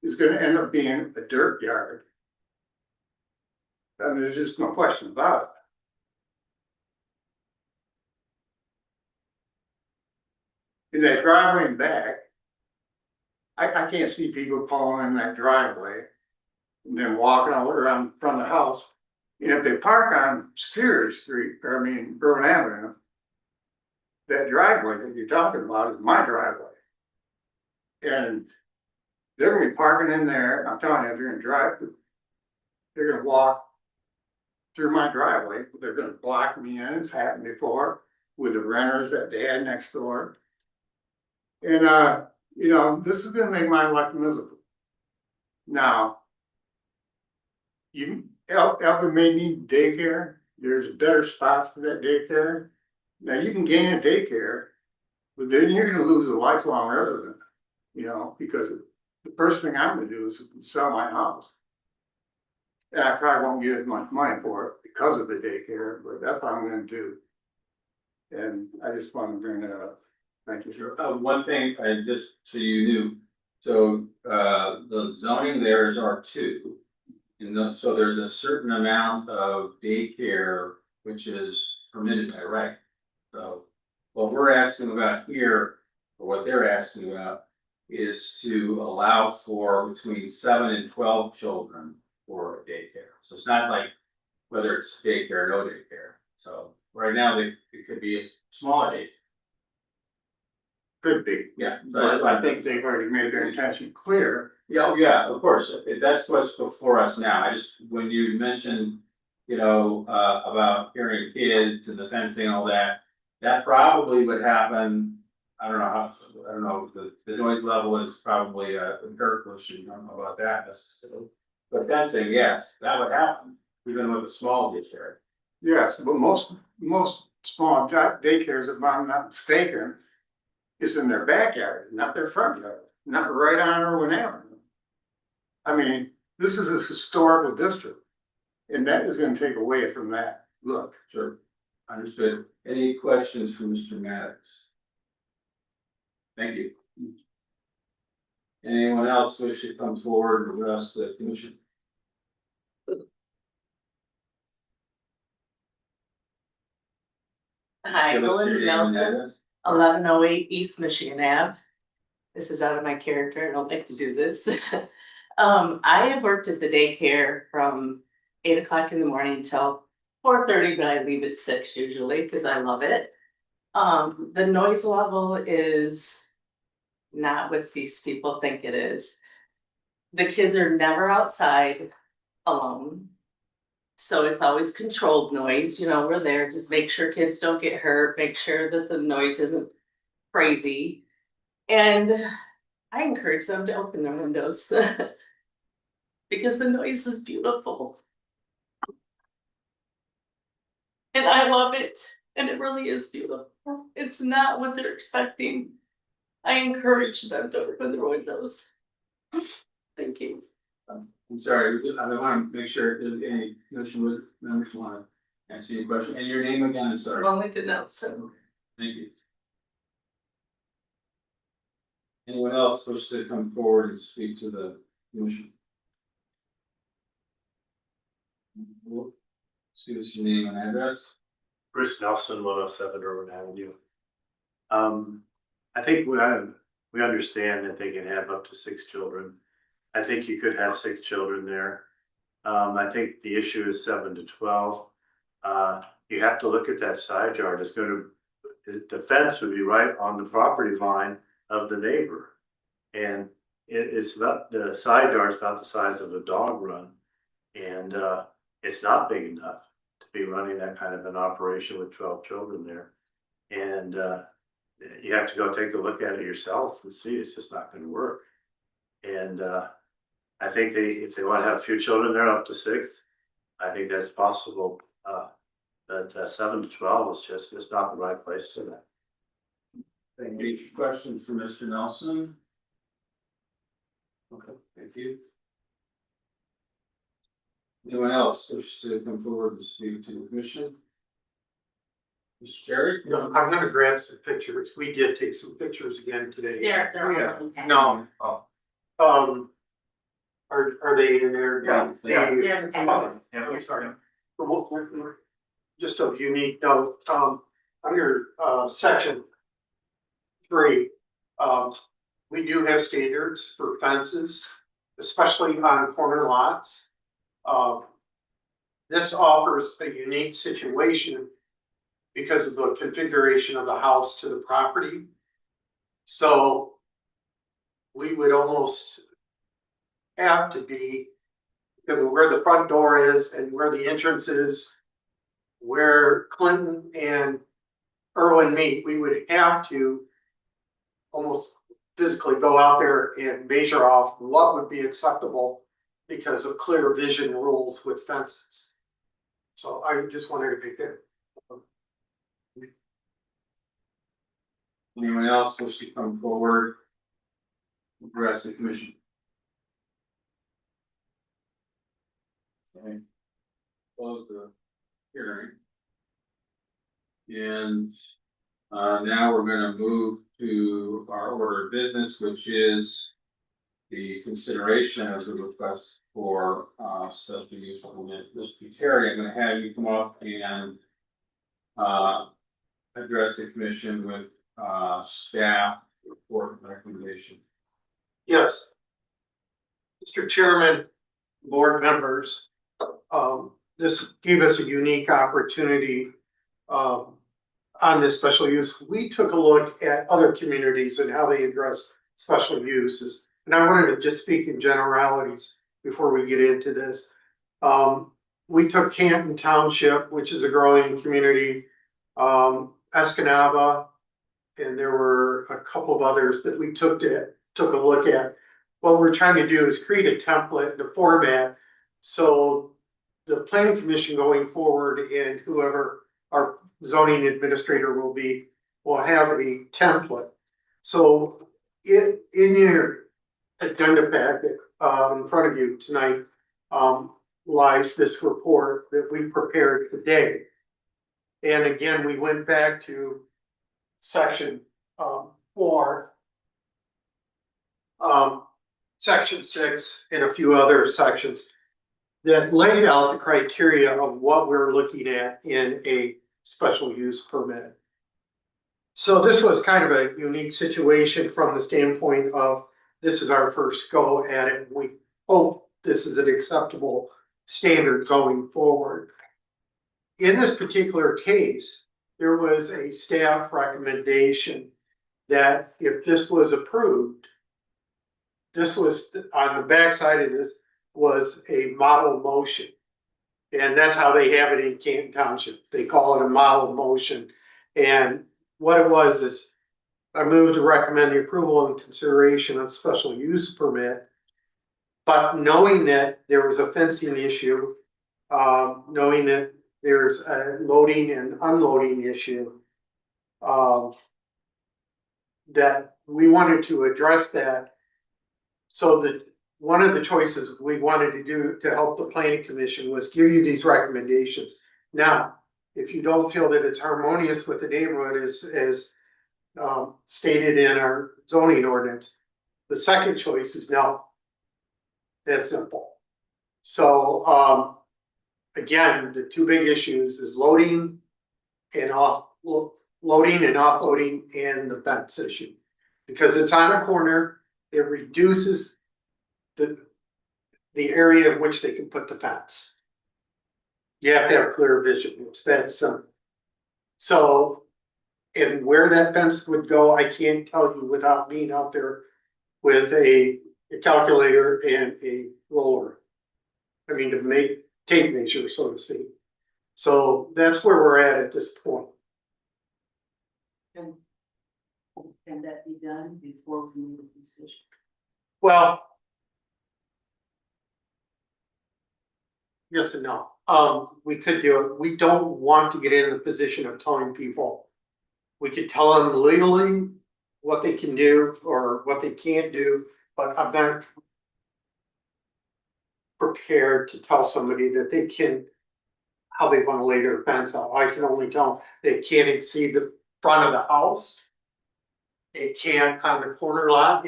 is gonna end up being a dirt yard. I mean, there's just no question about it. In that driveway and back, I can't see people pulling in that driveway and then walking all around in front of the house. And if they park on Superior Street, Irwin Avenue, that driveway that you're talking about is my driveway. And they're gonna be parking in there, I'm telling you, they're gonna walk through my driveway, they're gonna block me in, it's happened before with the renters that they had next door. And you know, this is gonna make my life miserable. Now, Elvin may need daycare, there's better spots for that daycare. Now, you can gain a daycare, but then you're gonna lose a lifelong resident, you know, because the first thing I'm gonna do is sell my house. And I probably won't get as much money for it because of the daycare, but that's what I'm gonna do. And I just wanted to bring that up. Thank you. Sure. One thing, I just, so you knew, so, the zoning there is R2. So there's a certain amount of daycare which is permitted by right. So what we're asking about here, or what they're asking about, is to allow for between 7 and 12 children for daycare. So it's not like whether it's daycare or no daycare. So right now, it could be a smaller daycare. Could be, Yeah, but I think they've already made their intention clear. Yeah, oh, yeah, of course, that's what's before us now, I just, when you mentioned, you know, about hearing kids and the fencing and all that. That probably would happen, I don't know, the noise level is probably empirical, you don't know about that necessarily. But fencing, yes, that would happen, even with a small daycare. Yes, but most small daycares, if I'm not mistaken, is in their backyard, not their front yard, not right on Irwin Avenue. I mean, this is a historical district, and that is gonna take away from that look. Sure, understood. Any questions for Mr. Maddox? Thank you. Anyone else wish to come forward and address the commission? Hi, Give us your Belinda name and Nelson, address. 1108 East Michigan Ave. This is out of my character, I don't like to do this. I have worked at the daycare from 8 o'clock in the morning till 4:30, but I leave at 6 usually, because I love it. The noise level is not what these people think it is. The kids are never outside alone. So it's always controlled noise, you know, we're there, just make sure kids don't get hurt, make sure that the noise isn't crazy. And I encourage them to open their windows. Because the noise is beautiful. And I love it, and it really is beautiful. It's not what they're expecting. I encourage them to open their windows. Thank you. I'm sorry, I want to make sure if there's any commission members want to ask you a question, and your name again, I'm sorry. Belinda Nelson. Thank you. Anyone else wish to come forward and speak to the commission? Give us your name and address. Bruce Nelson, 107 Irwin Avenue. I think we understand that they can have up to 6 children. I think you could have 6 children there. I think the issue is 7 to 12. You have to look at that side yard. The fence would be right on the property line of the neighbor. And it's about, the side yard is about the size of a dog run. And it's not big enough to be running that kind of an operation with 12 children there. And you have to go take a look at it yourself and see, it's just not gonna work. And I think if they want to have a few children there up to 6, I think that's possible. But 7 to 12 is just not the right place for that. Thank you. Questions for Mr. Nelson? Okay, thank you. Anyone else wish to come forward and speak to the commission? Mr. Jerry? No, I'm gonna grab some pictures. We did take some pictures again today. They're No. Are they in there? Just a unique note, under section 3, we do have standards for fences, especially on corner lots. This offers a unique situation because of the configuration of the house to the property. So we would almost have to be, because of where the front door is and where the entrance is, where Clinton and Irwin meet, we would have to almost physically go out there and measure off what would be acceptable because of clear vision rules with fences. So I just wanted to make that. Anyone else wish to come forward? Address the commission. Okay. Close the hearing. And now we're gonna move to our order of business, which is the consideration of the request for special use permit. Mr. Terry, I'm gonna have you come up and address the commission with staff report and recommendation. Yes. Mr. Chairman, board members, this gave us a unique opportunity on this special use. We took a look at other communities and how they address special uses. And I wanted to just speak in generalities before we get into this. We took Canton Township, which is a growing community, Escanaba, and there were a couple of others that we took a look at. What we're trying to do is create a template and a format so the planning commission going forward and whoever our zoning administrator will be will have a template. So in your agenda packet in front of you tonight lies this report that we prepared today. And again, we went back to section 4, section 6, and a few other sections that laid out the criteria of what we're looking at in a special use permit. So this was kind of a unique situation from the standpoint of this is our first go at it. We hope this is an acceptable standard going forward. In this particular case, there was a staff recommendation that if this was approved, this was on the backside of this was a model motion. And that's how they have it in Canton Township. They call it a model motion. And what it was is I moved to recommend the approval and consideration of special use permit. But knowing that there was a fencing issue, knowing that there's a loading and unloading issue, that we wanted to address that. So that one of the choices we wanted to do to help the planning commission was give you these recommendations. Now, if you don't feel that it's harmonious with the neighborhood as stated in our zoning ordinance, the second choice is no. That's simple. So again, the two big issues is loading and offloading and the fence issue. Because it's on a corner, it reduces the area in which they can put the fence. You have to have clear vision, it's that simple. So, and where that fence would go, I can't tell you without being out there with a calculator and a roller. I mean, to make tape measure, so to speak. So that's where we're at this point. Can that be done before we make a decision? Well, yes and no. We could do it. We don't want to get in the position of telling people. We could tell them legally what they can do or what they can't do, but I'm not prepared to tell somebody that they can, how they want to lay their fence out. I can only tell them they can't exceed the front of the house. It can't on the corner lot.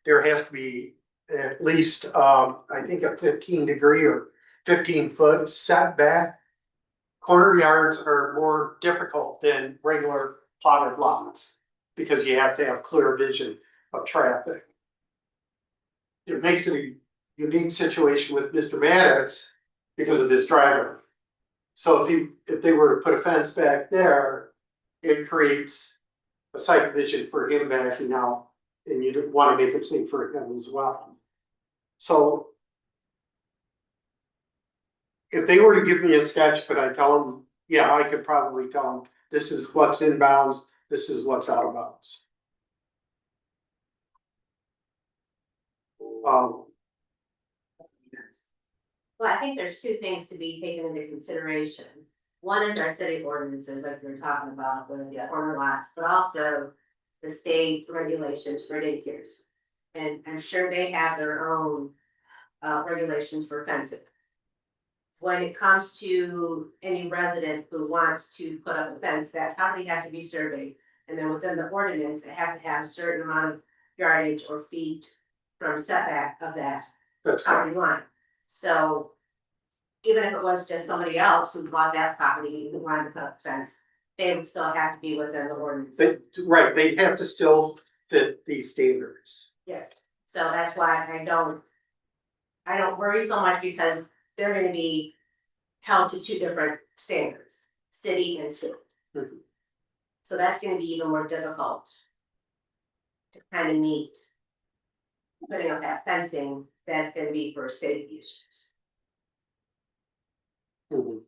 There has to be at least, I think a 15-degree or 15-foot setback. Corner yards are more difficult than regular plotted lots because you have to have clear vision of traffic. It makes it a unique situation with Mr. Maddox because of this driveway. So if they were to put a fence back there, it creates a sight vision for him backing out, and you want to make it safe for him as well. So if they were to give me a sketch, could I tell them? Yeah, I could probably tell them this is what's in bounds, this is what's out of bounds. Well, I think there's two things to be taken into consideration. One is our city ordinances, like we were talking about with the corner lots, but also the state regulations for daycares. And I'm sure they have their own regulations for fencing. when it comes to any resident who wants to put up a fence, that property has to be surveyed. And then within the ordinance, it has to have a certain amount of yardage or feet from setback of that That's correct. property line. So even if it was just somebody else who bought that property and wanted to put up a fence, they would still have to be within the ordinance. Right, they have to still fit these standards. Yes, so that's why I don't worry so much because they're gonna be held to two different standards, city and state. Mhm. So that's gonna be even more difficult to kind of meet. Putting up that fencing, that's gonna be for safety issues. Mhm.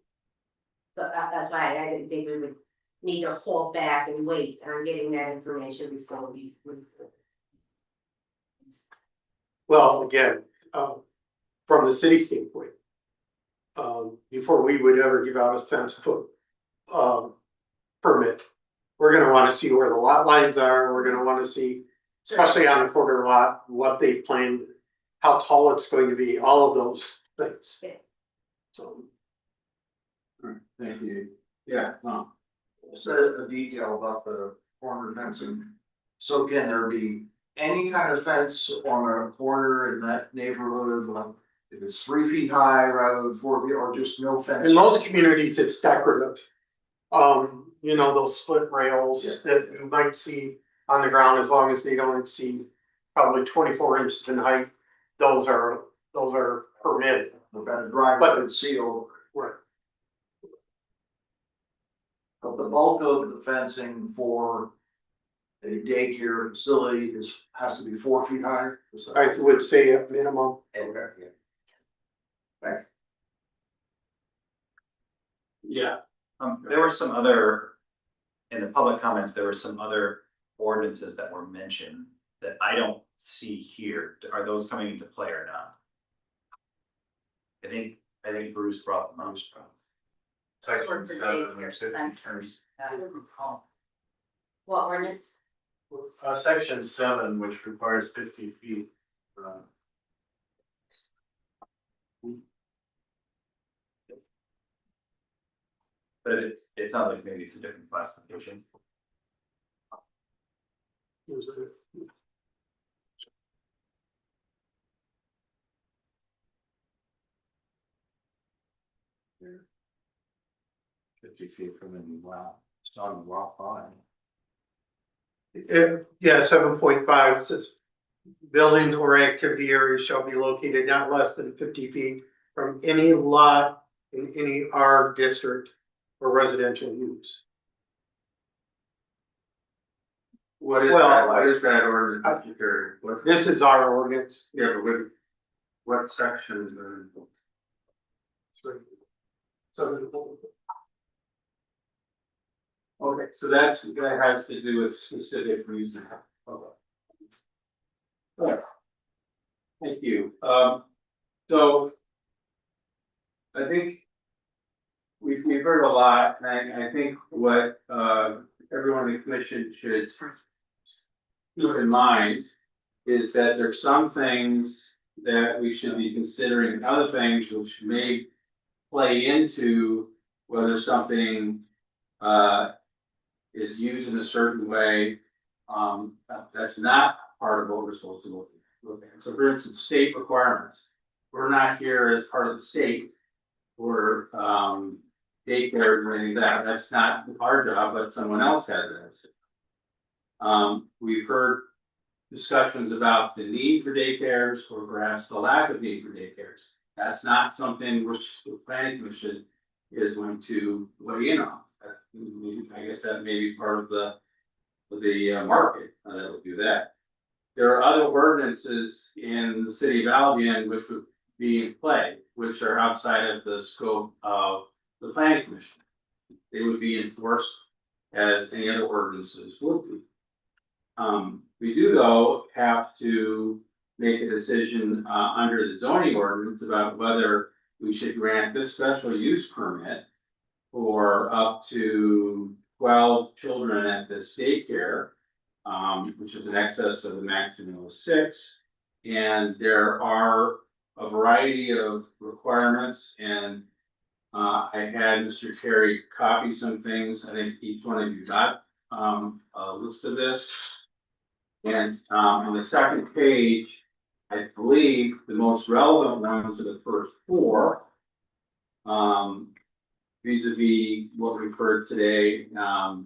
So that's why I didn't think we would need to hold back and wait on getting that information before we. Well, again, from the city standpoint. Before we would ever give out a fence permit, we're gonna wanna see where the lot lines are, we're gonna wanna see, especially on the corner lot, what they planned, how tall it's going to be, all of those things. Yeah. So, Alright, thank you. Yeah, Said a detail about the corner fencing. So can there be any kind of fence on a corner in that neighborhood, if it's 3 feet high rather than 4 feet, or just no fence? in most communities, it's decorative. You know, those split rails that you might see on the ground, as long as they don't exceed probably 24 inches in height, those are permitted. The better drive, but it's sealed. Right. But the bulk of the fencing for a daycare facility has to be 4 feet high. I would say at minimum. Okay. Thanks. yeah, There were some other, in the public comments, there were some other ordinances that were mentioned that I don't see here. Are those coming into play or not? I think Bruce brought them up. Section 7 or 50 What ordinance? Section 7, which requires 50 feet. But it sounds like maybe it's a different classification. Yeah. 50 feet from the wow, it's not a rock line. Yeah, 7.5 says buildings or activity areas shall be located not less than 50 feet from any lot in any R district or residential use. what is Well, that, what is that ordinance, Jerry? What, This is our ordinance. yeah, but what sections are? Okay, so that has to do with specific reason. Okay. Alright. Thank you, so. I think. We've heard a lot, and I think what everyone in the commission should keep in mind. Is that there's some things that we should be considering, and other things which may play into whether something is used in a certain way. That's not part of what we're supposed to look at. So for instance, state requirements. We're not here as part of the state. Or daycare or anything like that. That's not our job, but someone else has it. We've heard discussions about the need for daycares or perhaps the lack of need for daycares. That's not something which the planning commission is going to weigh in on. I guess that may be part of the market that will do that. There are other ordinances in the city of Albion which would be in play, which are outside of the scope of the planning commission. They would be enforced as any other ordinances would be. We do though have to make a decision under the zoning ordinance about whether we should grant this special use permit for up to 12 children at this daycare, which is in excess of the maximum of 6. And there are a variety of requirements and I had Mr. Terry copy some things, I think each one of you got, a list of this. And, on the second page, I believe the most relevant ones are the first four. Vis-a-vis what we've heard today,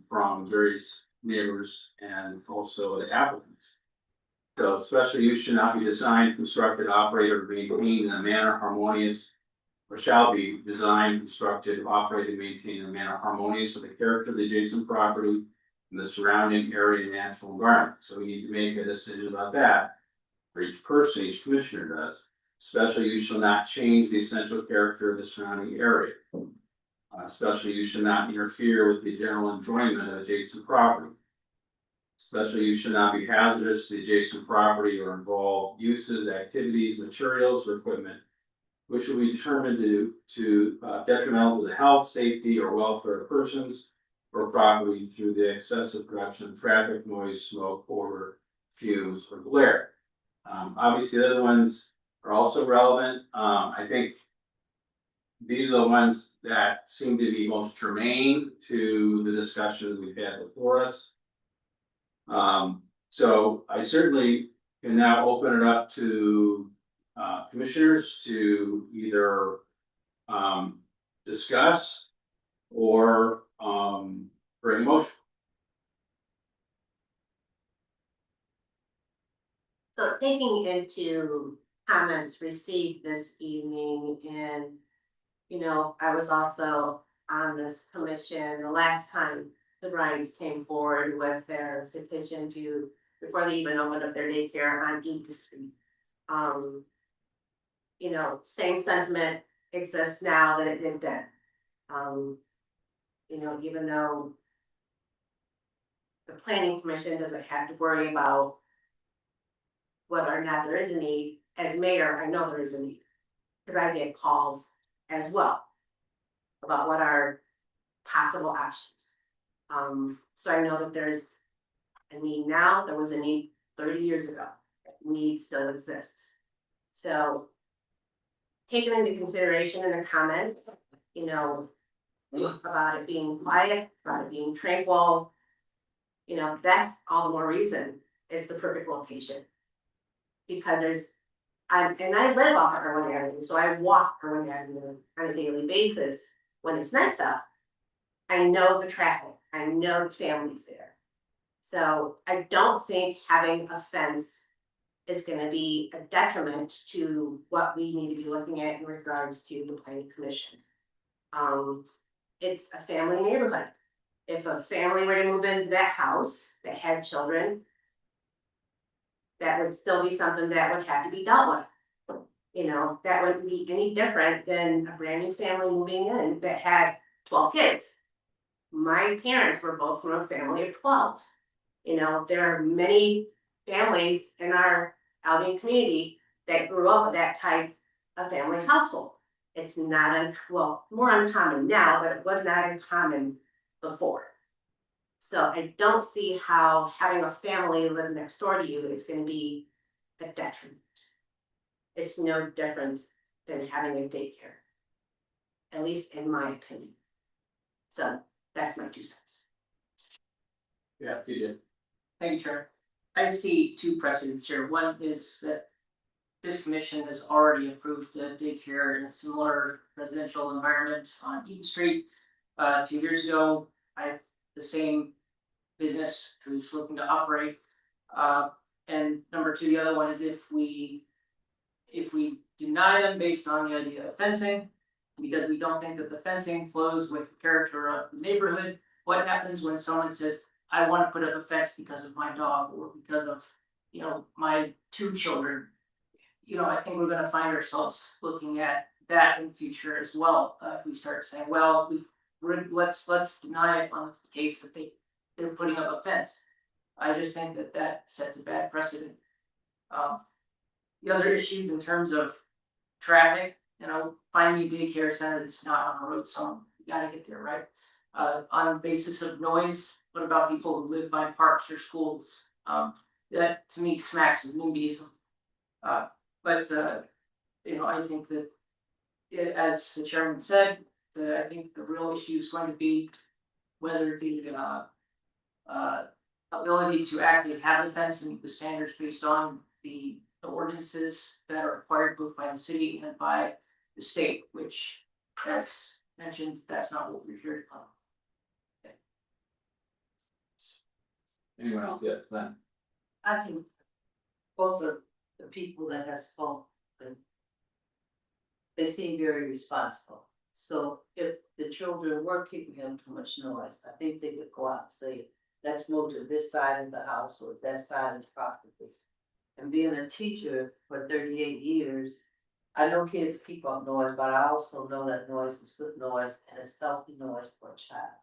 from various neighbors and also the applicants. So special use should not be designed, constructed, operated, or maintained in a manner harmonious, or shall be designed, constructed, operated, and maintained in a manner harmonious with the character of the adjacent property and the surrounding area and natural environment. So we need to make a decision about that for each person, each commissioner does. Special use shall not change the essential character of the surrounding area. Special use should not interfere with the general enjoyment of adjacent property. Special use should not be hazardous to the adjacent property or involve uses, activities, materials, or equipment which will be determined to detrimental to the health, safety, or welfare of persons or property through the excessive production of traffic, noise, smoke, odor, fumes, or glare. Obviously, the other ones are also relevant. I think these are the ones that seem to be most germane to the discussion we've had before us. So I certainly can now open it up to commissioners to either discuss or bring a motion. So taking into comments received this evening, and you know, I was also on this commission the last time the Bryans came forward with their petition to, before they even opened up their daycare on Eaton Street. You know, same sentiment exists now that it did then. You know, even though the planning commission doesn't have to worry about whether or not there is a need, as mayor, I know there is a need. Cause I get calls as well about what are possible options. So I know that there's a need now, there was a need 30 years ago, need still exists. So taken into consideration in the comments, you know, about it being quiet, about it being tranquil, you know, that's all the more reason it's the perfect location. Because there's, I live off of Irwin Avenue, so I walk Irwin Avenue on a daily basis when it's nice out. I know the traffic, I know the families there. So I don't think having a fence is gonna be a detriment to what we need to be looking at in regards to the planning commission. It's a family neighborhood. If a family were to move into that house that had children, that would still be something that would have to be dealt with. You know, that wouldn't be any different than a brand new family moving in that had 12 kids. My parents were both from a family of 12. You know, there are many families in our Albion community that grew up with that type of family household. It's not more uncommon now, but it was not uncommon before. So I don't see how having a family live next door to you is gonna be a detriment. It's no different than having a daycare, at least in my opinion. So that's my 2 cents. Yeah, TJ. Thank you, Chair. I see 2 precedents here. One is that this commission has already approved the daycare in a similar residential environment on Eaton Street. 2 years ago, I had the same business who's looking to operate. And number 2, the other one is if we deny them based on the idea of fencing, because we don't think that the fencing flows with the character of the neighborhood, what happens when someone says, I wanna put up a fence because of my dog or because of, you know, my 2 children? You know, I think we're gonna find ourselves looking at that in the future as well, if we start saying, well, let's deny it on the case that they're putting up a fence. I just think that sets a bad precedent. The other issues in terms of traffic, you know, finding a daycare center that's not on a road, so you gotta get there, right? On the basis of noise, what about people who live by parks or schools? That to me smacks of NIMBYism. But you know, I think that as the chairman said, I think the real issue is going to be whether the ability to actually have the fence and meet the standards based on the ordinances that are required both by the city and by the state, which, as mentioned, that's not what we're here to. Anyone else? Yes, Glenn? I think both of the people that have spoken, they seem very responsible. So if the children were giving them too much noise, I think they could go out and say, let's move to this side of the house or that side of the property. And being a teacher for 38 years, I know kids keep up noise, but I also know that noise is good noise and it's healthy noise for a child.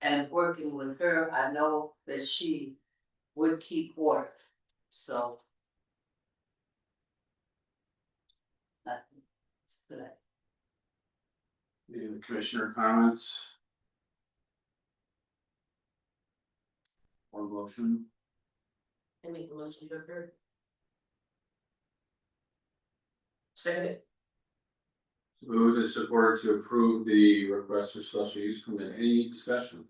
And working with her, I know that she would keep order, so. That's good. Any other commissioner comments? Or motion? I make a motion to approve. Second. Moved and supported to approve the request for special use permit. Any discussion?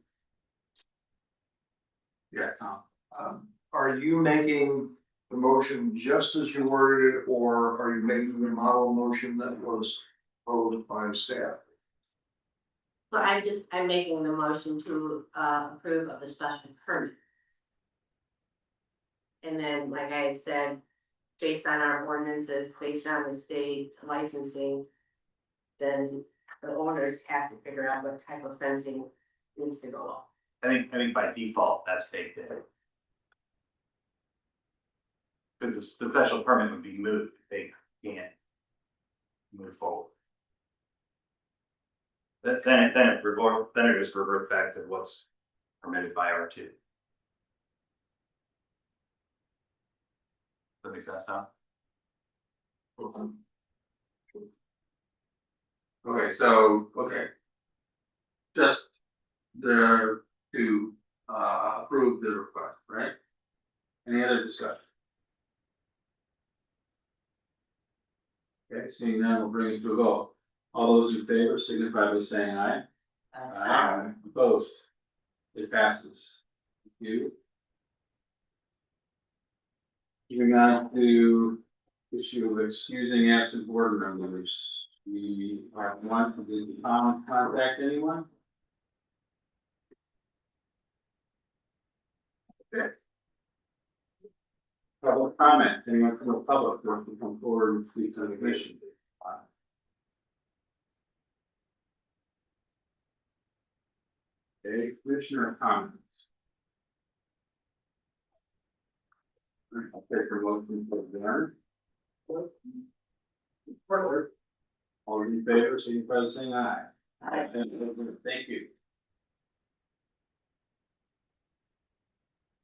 Yeah, Tom. Are you making the motion just as you worded it, or are you making the model motion that was proposed by staff? So I'm making the motion to approve of the special permit. And then, like I had said, based on our ordinances, based on the state licensing, then the owners have to figure out what type of fencing needs to go up. I think by default, that's baked in. Because the special permit would be moved, they can't move forward. Then it just reverts back to what's permitted by R2. That makes sense, Tom? Okay. Just there to approve the request, right? Any other discussion? Okay, seeing none, we'll bring it to a vote. All those in favor signify by saying aye. Aye. Opposed? It passes. Thank you. Moving on to issue of excusing absent board members. We are one, did Tom contact anyone? Okay. Public comments, anyone from the public who wants to come forward and speak to the commission? Okay, commissioner comments. I'll take your motion for the All in favor, signify by saying aye. Aye. Thank you.